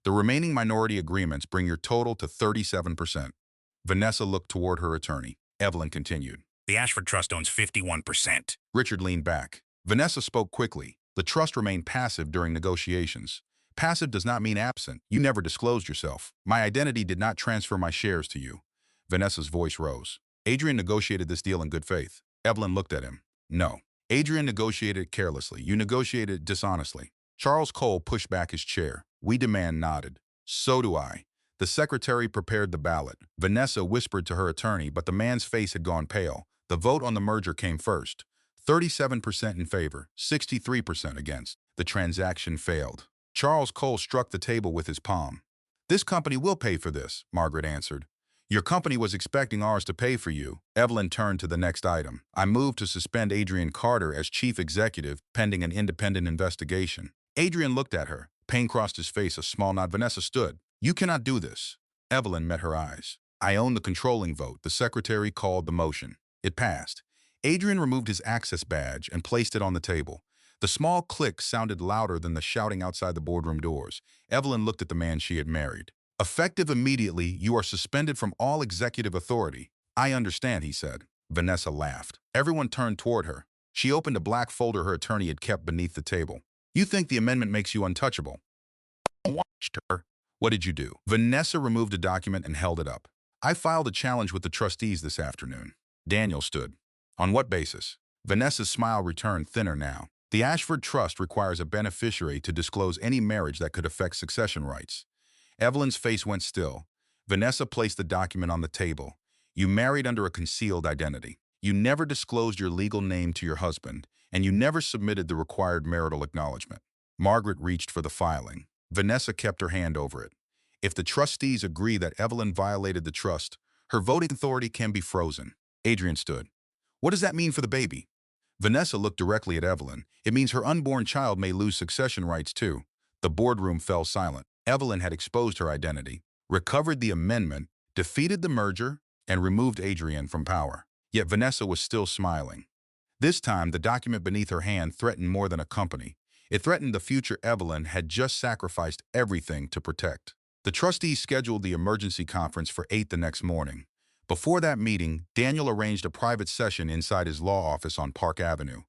The remaining minority agreements bring your total to 37%. Vanessa looked toward her attorney. Evelyn continued.
The Ashford Trust owns 51%.
Richard leaned back. Vanessa spoke quickly. The trust remained passive during negotiations. Passive does not mean absent. You never disclosed yourself. My identity did not transfer my shares to you. Vanessa's voice rose. Adrian negotiated this deal in good faith. Evelyn looked at him. No. Adrian negotiated carelessly. You negotiated dishonestly. Charles Cole pushed back his chair. We demand nodded. So do I. The secretary prepared the ballot. Vanessa whispered to her attorney, but the man's face had gone pale. The vote on the merger came first. 37% in favor, 63% against. The transaction failed. Charles Cole struck the table with his palm. This company will pay for this, Margaret answered. Your company was expecting ours to pay for you. Evelyn turned to the next item. I moved to suspend Adrian Carter as chief executive pending an independent investigation. Adrian looked at her. Pain crossed his face, a small nod. Vanessa stood. You cannot do this. Evelyn met her eyes. I own the controlling vote. The secretary called the motion. It passed. Adrian removed his access badge and placed it on the table. The small click sounded louder than the shouting outside the boardroom doors. Evelyn looked at the man she had married. Effective immediately, you are suspended from all executive authority. I understand, he said. Vanessa laughed. Everyone turned toward her. She opened a black folder her attorney had kept beneath the table. You think the amendment makes you untouchable? I watched her. What did you do? Vanessa removed a document and held it up. I filed a challenge with the trustees this afternoon. Daniel stood. On what basis? Vanessa's smile returned thinner now. The Ashford Trust requires a beneficiary to disclose any marriage that could affect succession rights. Evelyn's face went still. Vanessa placed the document on the table. You married under a concealed identity. You never disclosed your legal name to your husband, and you never submitted the required marital acknowledgement. Margaret reached for the filing. Vanessa kept her hand over it. If the trustees agree that Evelyn violated the trust, her voting authority can be frozen. Adrian stood. What does that mean for the baby? Vanessa looked directly at Evelyn. It means her unborn child may lose succession rights too. The boardroom fell silent. Evelyn had exposed her identity, recovered the amendment, defeated the merger, and removed Adrian from power. Yet Vanessa was still smiling. This time, the document beneath her hand threatened more than a company. It threatened the future Evelyn had just sacrificed everything to protect. The trustees scheduled the emergency conference for 8 the next morning. Before that meeting, Daniel arranged a private session inside his law office on Park Avenue.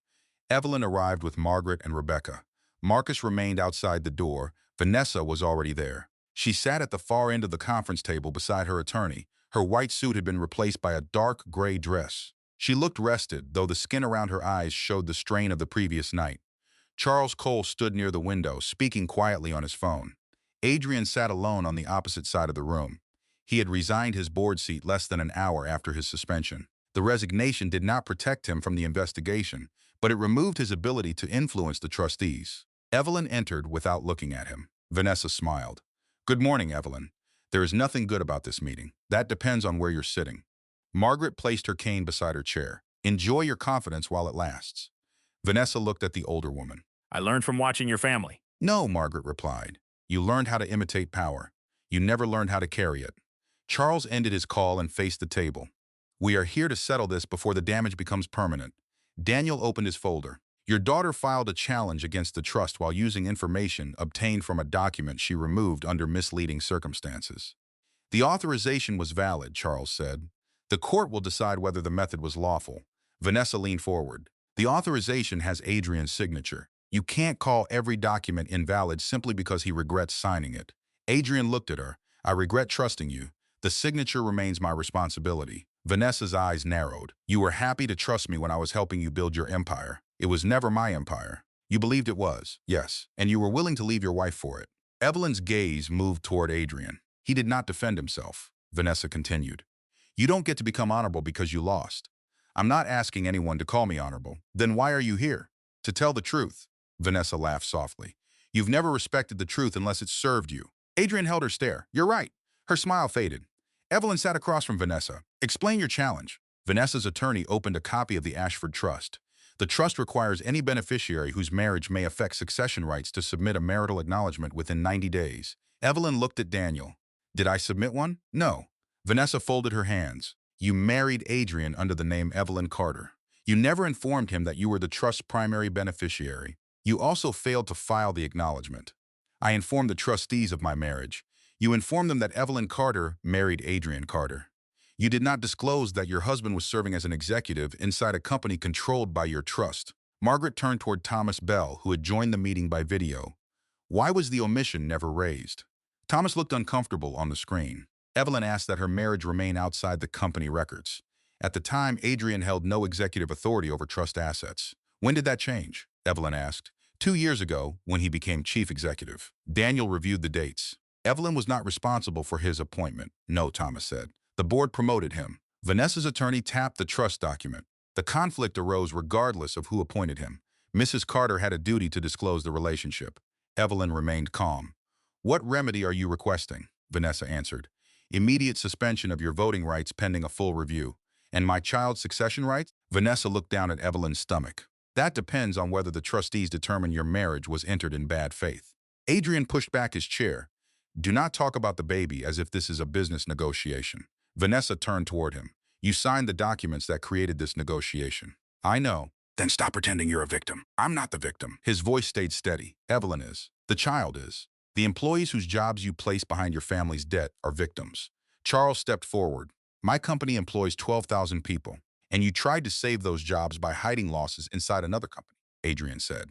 Evelyn arrived with Margaret and Rebecca. Marcus remained outside the door. Vanessa was already there. She sat at the far end of the conference table beside her attorney. Her white suit had been replaced by a dark gray dress. She looked rested, though the skin around her eyes showed the strain of the previous night. Charles Cole stood near the window, speaking quietly on his phone. Adrian sat alone on the opposite side of the room. He had resigned his board seat less than an hour after his suspension. The resignation did not protect him from the investigation, but it removed his ability to influence the trustees. Evelyn entered without looking at him. Vanessa smiled. Good morning, Evelyn. There is nothing good about this meeting. That depends on where you're sitting. Margaret placed her cane beside her chair. Enjoy your confidence while it lasts. Vanessa looked at the older woman.
I learned from watching your family.
No, Margaret replied. You learned how to imitate power. You never learned how to carry it. Charles ended his call and faced the table. We are here to settle this before the damage becomes permanent. Daniel opened his folder. Your daughter filed a challenge against the trust while using information obtained from a document she removed under misleading circumstances. The authorization was valid, Charles said. The court will decide whether the method was lawful. Vanessa leaned forward. The authorization has Adrian's signature. You can't call every document invalid simply because he regrets signing it. Adrian looked at her. I regret trusting you. The signature remains my responsibility. Vanessa's eyes narrowed. You were happy to trust me when I was helping you build your empire. It was never my empire. You believed it was, yes, and you were willing to leave your wife for it. Evelyn's gaze moved toward Adrian. He did not defend himself. Vanessa continued. You don't get to become honorable because you lost. I'm not asking anyone to call me honorable. Then why are you here? To tell the truth. Vanessa laughed softly. You've never respected the truth unless it served you. Adrian held her stare. You're right. Her smile faded. Evelyn sat across from Vanessa. Explain your challenge. Vanessa's attorney opened a copy of the Ashford Trust. The trust requires any beneficiary whose marriage may affect succession rights to submit a marital acknowledgement within 90 days. Evelyn looked at Daniel. Did I submit one? No. Vanessa folded her hands. You married Adrian under the name Evelyn Carter. You never informed him that you were the trust's primary beneficiary. You also failed to file the acknowledgement. I informed the trustees of my marriage. You informed them that Evelyn Carter married Adrian Carter. You did not disclose that your husband was serving as an executive inside a company controlled by your trust. Margaret turned toward Thomas Bell, who had joined the meeting by video. Why was the omission never raised? Thomas looked uncomfortable on the screen. Evelyn asked that her marriage remain outside the company records. At the time, Adrian held no executive authority over trust assets. When did that change? Evelyn asked. 2 years ago, when he became chief executive. Daniel reviewed the dates. Evelyn was not responsible for his appointment. No, Thomas said. The board promoted him. Vanessa's attorney tapped the trust document. The conflict arose regardless of who appointed him. Mrs. Carter had a duty to disclose the relationship. Evelyn remained calm. What remedy are you requesting? Vanessa answered. Immediate suspension of your voting rights pending a full review. And my child's succession rights? Vanessa looked down at Evelyn's stomach. That depends on whether the trustees determine your marriage was entered in bad faith. Adrian pushed back his chair. Do not talk about the baby as if this is a business negotiation. Vanessa turned toward him. You signed the documents that created this negotiation. I know. Then stop pretending you're a victim. I'm not the victim. His voice stayed steady. Evelyn is. The child is. The employees whose jobs you place behind your family's debt are victims. Charles stepped forward. My company employs 12,000 people, and you tried to save those jobs by hiding losses inside another company, Adrian said.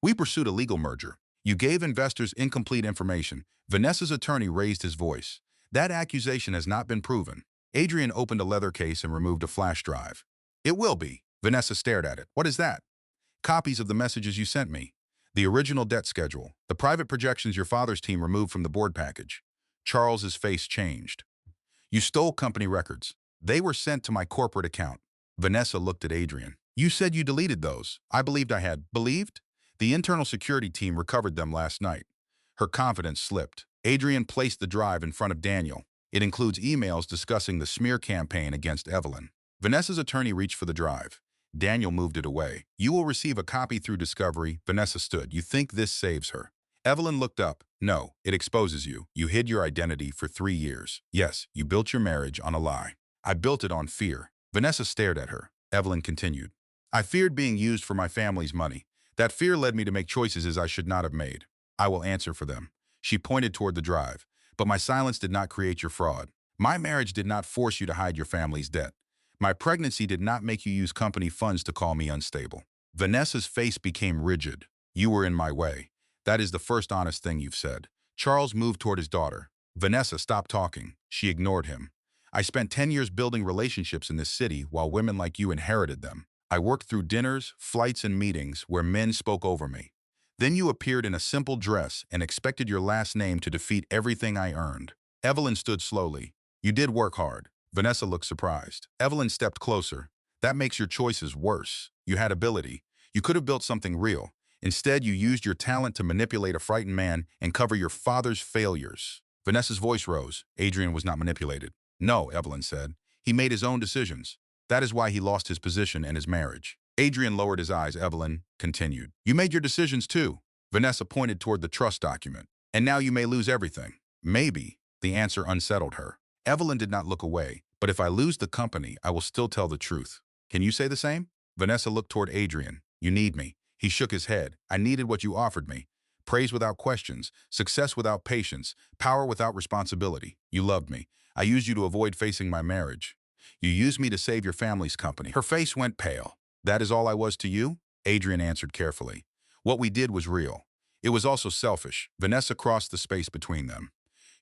We pursued a legal merger. You gave investors incomplete information. Vanessa's attorney raised his voice. That accusation has not been proven. Adrian opened a leather case and removed a flash drive. It will be. Vanessa stared at it. What is that? Copies of the messages you sent me. The original debt schedule. The private projections your father's team removed from the board package. Charles's face changed. You stole company records. They were sent to my corporate account. Vanessa looked at Adrian. You said you deleted those. I believed I had. Believed? The internal security team recovered them last night. Her confidence slipped. Adrian placed the drive in front of Daniel. It includes emails discussing the smear campaign against Evelyn. Vanessa's attorney reached for the drive. Daniel moved it away. You will receive a copy through discovery. Vanessa stood. You think this saves her? Evelyn looked up. No, it exposes you. You hid your identity for 3 years. Yes, you built your marriage on a lie. I built it on fear. Vanessa stared at her. Evelyn continued. I feared being used for my family's money. That fear led me to make choices I should not have made. I will answer for them. She pointed toward the drive. But my silence did not create your fraud. My marriage did not force you to hide your family's debt. My pregnancy did not make you use company funds to call me unstable. Vanessa's face became rigid. You were in my way. That is the first honest thing you've said. Charles moved toward his daughter. Vanessa, stop talking. She ignored him. I spent 10 years building relationships in this city while women like you inherited them. I worked through dinners, flights, and meetings where men spoke over me. Then you appeared in a simple dress and expected your last name to defeat everything I earned. Evelyn stood slowly. You did work hard. Vanessa looked surprised. Evelyn stepped closer. That makes your choices worse. You had ability. You could have built something real. Instead, you used your talent to manipulate a frightened man and cover your father's failures. Vanessa's voice rose. Adrian was not manipulated. No, Evelyn said. He made his own decisions. That is why he lost his position and his marriage. Adrian lowered his eyes. Evelyn continued. You made your decisions too. Vanessa pointed toward the trust document. And now you may lose everything. Maybe. The answer unsettled her. Evelyn did not look away. But if I lose the company, I will still tell the truth. Can you say the same? Vanessa looked toward Adrian. You need me. He shook his head. I needed what you offered me. Praise without questions, success without patience, power without responsibility. You loved me. I used you to avoid facing my marriage. You used me to save your family's company. Her face went pale. That is all I was to you? Adrian answered carefully. What we did was real. It was also selfish. Vanessa crossed the space between them.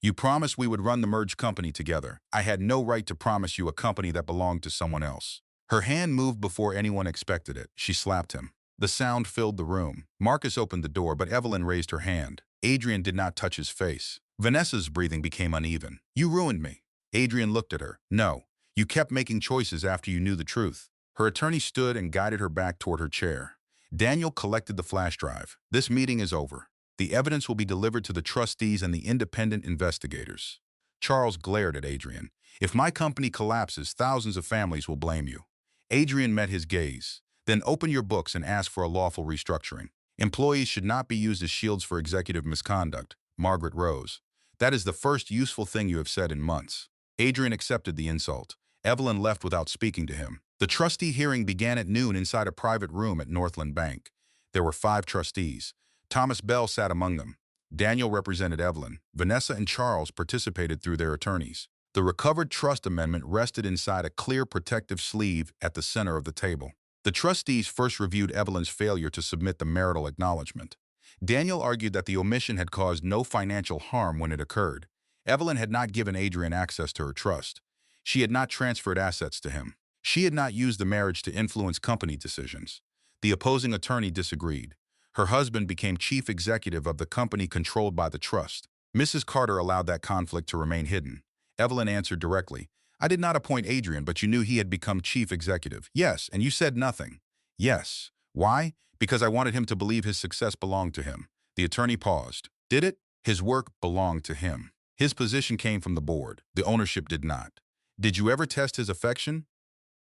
You promised we would run the merged company together. I had no right to promise you a company that belonged to someone else. Her hand moved before anyone expected it. She slapped him. The sound filled the room. Marcus opened the door, but Evelyn raised her hand. Adrian did not touch his face. Vanessa's breathing became uneven. You ruined me. Adrian looked at her. No. You kept making choices after you knew the truth. Her attorney stood and guided her back toward her chair. Daniel collected the flash drive. This meeting is over. The evidence will be delivered to the trustees and the independent investigators. Charles glared at Adrian. If my company collapses, thousands of families will blame you. Adrian met his gaze. Then open your books and ask for a lawful restructuring. Employees should not be used as shields for executive misconduct. Margaret rose. That is the first useful thing you have said in months. Adrian accepted the insult. Evelyn left without speaking to him. The trustee hearing began at noon inside a private room at Northland Bank. There were 5 trustees. Thomas Bell sat among them. Daniel represented Evelyn. Vanessa and Charles participated through their attorneys. The recovered trust amendment rested inside a clear protective sleeve at the center of the table. The trustees first reviewed Evelyn's failure to submit the marital acknowledgement. Daniel argued that the omission had caused no financial harm when it occurred. Evelyn had not given Adrian access to her trust. She had not transferred assets to him. She had not used the marriage to influence company decisions. The opposing attorney disagreed. Her husband became chief executive of the company controlled by the trust. Mrs. Carter allowed that conflict to remain hidden. Evelyn answered directly. I did not appoint Adrian, but you knew he had become chief executive. Yes, and you said nothing. Yes. Why? Because I wanted him to believe his success belonged to him. The attorney paused. Did it? His work belonged to him. His position came from the board. The ownership did not. Did you ever test his affection?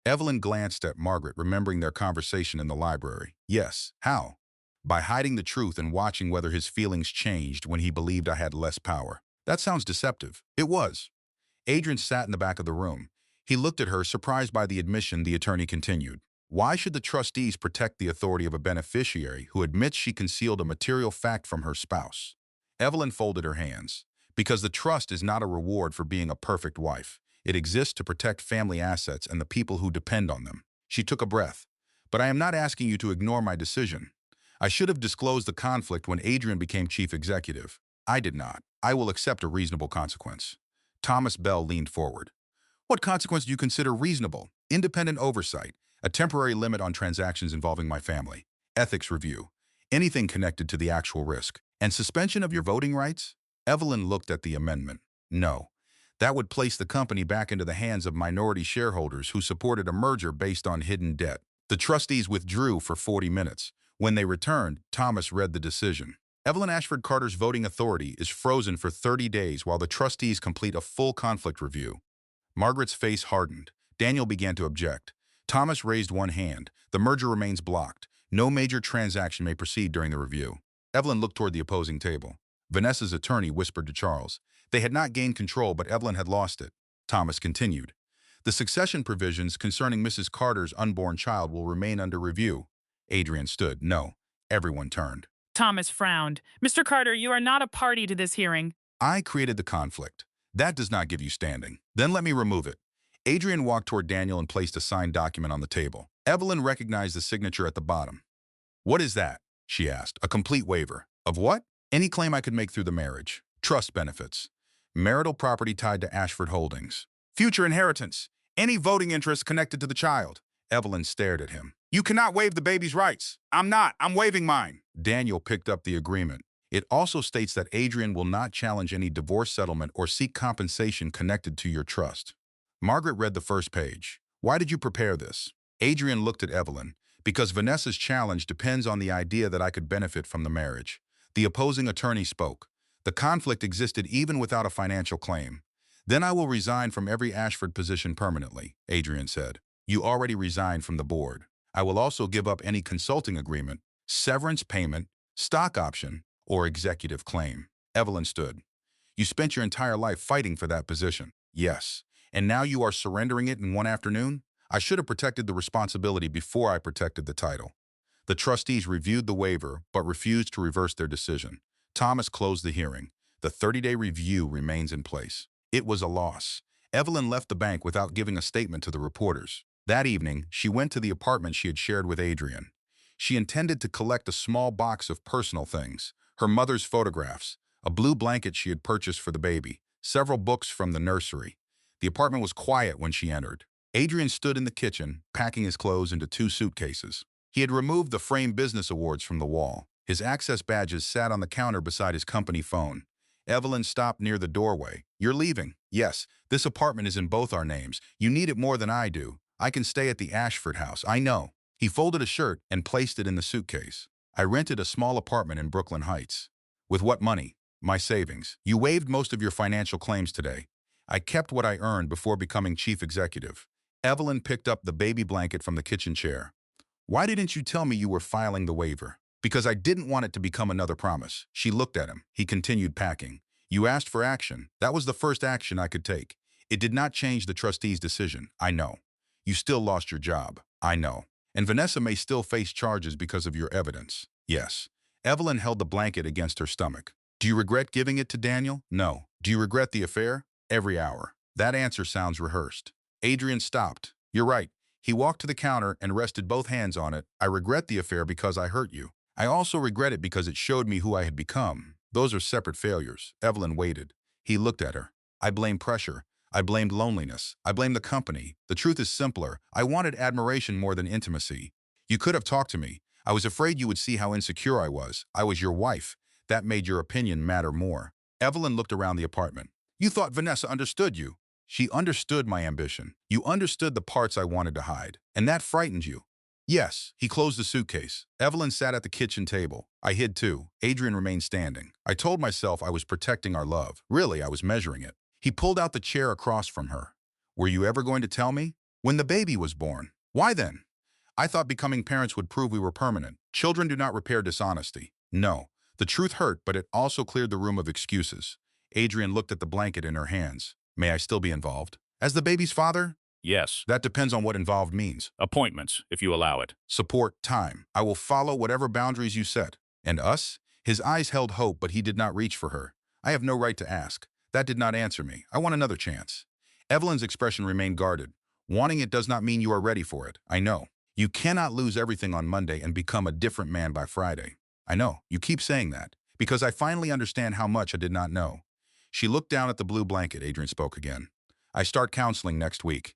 Evelyn glanced at Margaret, remembering their conversation in the library. Yes. How? By hiding the truth and watching whether his feelings changed when he believed I had less power. That sounds deceptive. It was. Adrian sat in the back of the room. He looked at her, surprised by the admission. The attorney continued. Why should the trustees protect the authority of a beneficiary who admits she concealed a material fact from her spouse? Evelyn folded her hands. Because the trust is not a reward for being a perfect wife. It exists to protect family assets and the people who depend on them. She took a breath. But I am not asking you to ignore my decision. I should have disclosed the conflict when Adrian became chief executive. I did not. I will accept a reasonable consequence. Thomas Bell leaned forward. What consequence do you consider reasonable? Independent oversight, a temporary limit on transactions involving my family, ethics review, anything connected to the actual risk, and suspension of your voting rights? Evelyn looked at the amendment. No. That would place the company back into the hands of minority shareholders who supported a merger based on hidden debt. The trustees withdrew for 40 minutes. When they returned, Thomas read the decision. Evelyn Ashford Carter's voting authority is frozen for 30 days while the trustees complete a full conflict review. Margaret's face hardened. Daniel began to object. Thomas raised one hand. The merger remains blocked. No major transaction may proceed during the review. Evelyn looked toward the opposing table. Vanessa's attorney whispered to Charles. They had not gained control, but Evelyn had lost it. Thomas continued. The succession provisions concerning Mrs. Carter's unborn child will remain under review. Adrian stood. No. Everyone turned.
Thomas frowned. Mr. Carter, you are not a party to this hearing.
I created the conflict. That does not give you standing. Then let me remove it. Adrian walked toward Daniel and placed a signed document on the table. Evelyn recognized the signature at the bottom. What is that? She asked. A complete waiver. Of what? Any claim I could make through the marriage. Trust benefits. Marital property tied to Ashford Holdings. Future inheritance. Any voting interest connected to the child. Evelyn stared at him. You cannot waive the baby's rights. I'm not. I'm waiving mine. Daniel picked up the agreement. It also states that Adrian will not challenge any divorce settlement or seek compensation connected to your trust. Margaret read the first page. Why did you prepare this? Adrian looked at Evelyn. Because Vanessa's challenge depends on the idea that I could benefit from the marriage. The opposing attorney spoke. The conflict existed even without a financial claim. Then I will resign from every Ashford position permanently, Adrian said. You already resigned from the board. I will also give up any consulting agreement, severance payment, stock option, or executive claim. Evelyn stood. You spent your entire life fighting for that position. Yes. And now you are surrendering it in one afternoon? I should have protected the responsibility before I protected the title. The trustees reviewed the waiver, but refused to reverse their decision. Thomas closed the hearing. The 30-day review remains in place. It was a loss. Evelyn left the bank without giving a statement to the reporters. That evening, she went to the apartment she had shared with Adrian. She intended to collect a small box of personal things, her mother's photographs, a blue blanket she had purchased for the baby, several books from the nursery. The apartment was quiet when she entered. Adrian stood in the kitchen, packing his clothes into 2 suitcases. He had removed the framed business awards from the wall. His access badges sat on the counter beside his company phone. Evelyn stopped near the doorway. You're leaving? Yes, this apartment is in both our names. You need it more than I do. I can stay at the Ashford house, I know. He folded a shirt and placed it in the suitcase. I rented a small apartment in Brooklyn Heights. With what money? My savings. You waived most of your financial claims today. I kept what I earned before becoming chief executive. Evelyn picked up the baby blanket from the kitchen chair. Why didn't you tell me you were filing the waiver? Because I didn't want it to become another promise. She looked at him. He continued packing. You asked for action. That was the first action I could take. It did not change the trustee's decision. I know. You still lost your job. I know. And Vanessa may still face charges because of your evidence. Yes. Evelyn held the blanket against her stomach. Do you regret giving it to Daniel? No. Do you regret the affair? Every hour. That answer sounds rehearsed. Adrian stopped. You're right. He walked to the counter and rested both hands on it. I regret the affair because I hurt you. I also regret it because it showed me who I had become. Those are separate failures. Evelyn waited. He looked at her. I blame pressure. I blamed loneliness. I blame the company. The truth is simpler. I wanted admiration more than intimacy. You could have talked to me. I was afraid you would see how insecure I was. I was your wife. That made your opinion matter more. Evelyn looked around the apartment. You thought Vanessa understood you. She understood my ambition. You understood the parts I wanted to hide. And that frightened you. Yes, he closed the suitcase. Evelyn sat at the kitchen table. I hid too. Adrian remained standing. I told myself I was protecting our love. Really, I was measuring it. He pulled out the chair across from her. Were you ever going to tell me? When the baby was born. Why then? I thought becoming parents would prove we were permanent. Children do not repair dishonesty. No. The truth hurt, but it also cleared the room of excuses. Adrian looked at the blanket in her hands. May I still be involved? As the baby's father?
Yes.
That depends on what involved means.
Appointments, if you allow it.
Support, time. I will follow whatever boundaries you set. And us? His eyes held hope, but he did not reach for her. I have no right to ask. That did not answer me. I want another chance. Evelyn's expression remained guarded. Wanting it does not mean you are ready for it. I know. You cannot lose everything on Monday and become a different man by Friday. I know. You keep saying that. Because I finally understand how much I did not know. She looked down at the blue blanket. Adrian spoke again. I start counseling next week.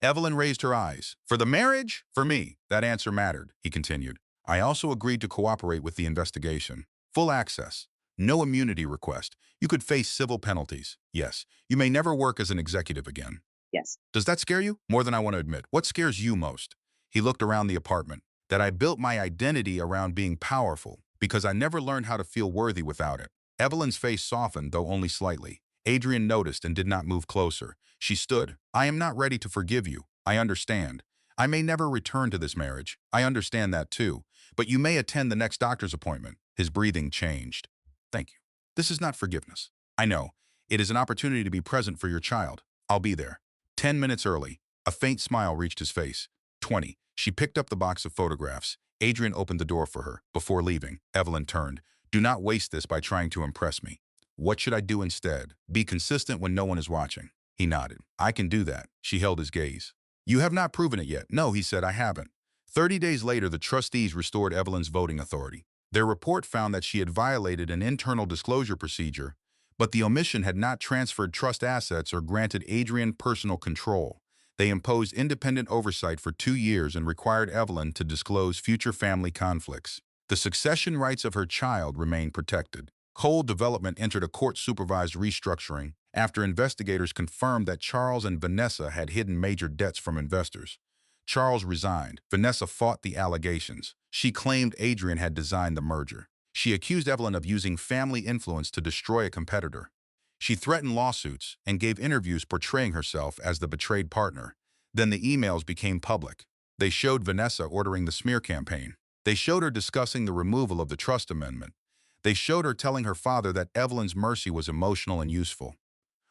Evelyn raised her eyes. For the marriage? For me. That answer mattered, he continued. I also agreed to cooperate with the investigation. Full access. No immunity request. You could face civil penalties. Yes. You may never work as an executive again.
Yes.
Does that scare you? More than I want to admit. What scares you most? He looked around the apartment. That I built my identity around being powerful, because I never learned how to feel worthy without it. Evelyn's face softened, though only slightly. Adrian noticed and did not move closer. She stood. I am not ready to forgive you. I understand. I may never return to this marriage. I understand that too. But you may attend the next doctor's appointment. His breathing changed. Thank you. This is not forgiveness. I know. It is an opportunity to be present for your child. I'll be there. 10 minutes early. A faint smile reached his face. 20. She picked up the box of photographs. Adrian opened the door for her. Before leaving, Evelyn turned. Do not waste this by trying to impress me. What should I do instead? Be consistent when no one is watching. He nodded. I can do that. She held his gaze. You have not proven it yet. No, he said, I haven't. 30 days later, the trustees restored Evelyn's voting authority. Their report found that she had violated an internal disclosure procedure, but the omission had not transferred trust assets or granted Adrian personal control. They imposed independent oversight for 2 years and required Evelyn to disclose future family conflicts. The succession rights of her child remained protected. Cole Development entered a court-supervised restructuring after investigators confirmed that Charles and Vanessa had hidden major debts from investors. Charles resigned. Vanessa fought the allegations. She claimed Adrian had designed the merger. She accused Evelyn of using family influence to destroy a competitor. She threatened lawsuits and gave interviews portraying herself as the betrayed partner. Then the emails became public. They showed Vanessa ordering the smear campaign. They showed her discussing the removal of the trust amendment. They showed her telling her father that Evelyn's mercy was emotional and useful.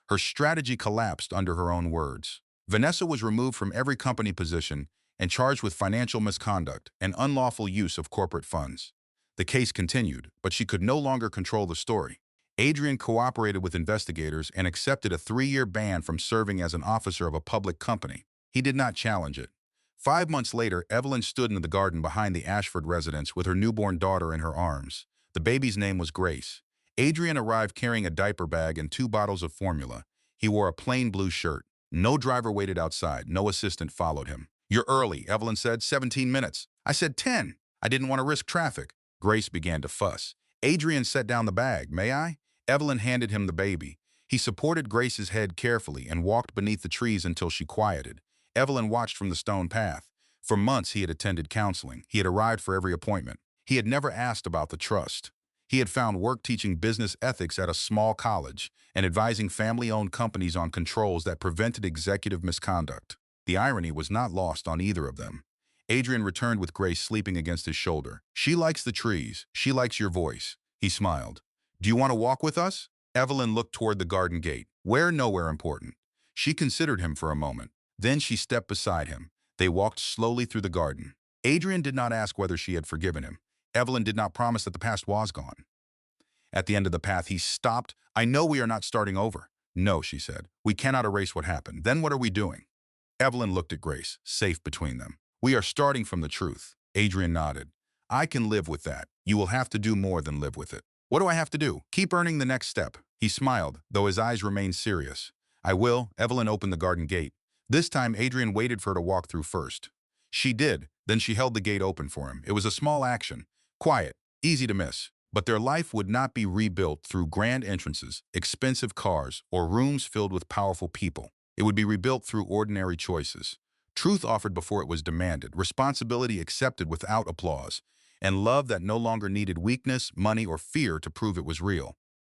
Her strategy collapsed under her own words. Vanessa was removed from every company position and charged with financial misconduct and unlawful use of corporate funds. The case continued, but she could no longer control the story. Adrian cooperated with investigators and accepted a 3-year ban from serving as an officer of a public company. He did not challenge it. 5 months later, Evelyn stood in the garden behind the Ashford residence with her newborn daughter in her arms. The baby's name was Grace. Adrian arrived carrying a diaper bag and 2 bottles of formula. He wore a plain blue shirt. No driver waited outside. No assistant followed him. "You're early," Evelyn said. 17 minutes. "I said 10. I didn't want to risk traffic." Grace began to fuss. Adrian set down the bag. "May I?" Evelyn handed him the baby. He supported Grace's head carefully and walked beneath the trees until she quieted. Evelyn watched from the stone path. For months he had attended counseling. He had arrived for every appointment. He had never asked about the trust. He had found work teaching business ethics at a small college and advising family-owned companies on controls that prevented executive misconduct. The irony was not lost on either of them. Adrian returned with Grace sleeping against his shoulder. "She likes the trees. She likes your voice." He smiled. "Do you want to walk with us?" Evelyn looked toward the garden gate. Where? Nowhere important. She considered him for a moment. Then she stepped beside him. They walked slowly through the garden. Adrian did not ask whether she had forgiven him. Evelyn did not promise that the past was gone. At the end of the path, he stopped. "I know we are not starting over." "No," she said. "We cannot erase what happened. Then what are we doing?" Evelyn looked at Grace, safe between them. "We are starting from the truth." Adrian nodded. "I can live with that. You will have to do more than live with it." "What do I have to do?" "Keep earning the next step." He smiled, though his eyes remained serious. "I will." Evelyn opened the garden gate. This time, Adrian waited for her to walk through first. She did. Then she held the gate open for him. It was a small action. Quiet, easy to miss. But their life would not be rebuilt through grand entrances, expensive cars, or rooms filled with powerful people. It would be rebuilt through ordinary choices. Truth offered before it was demanded, responsibility accepted without applause, and love that no longer needed weakness, money, or fear to prove it was real.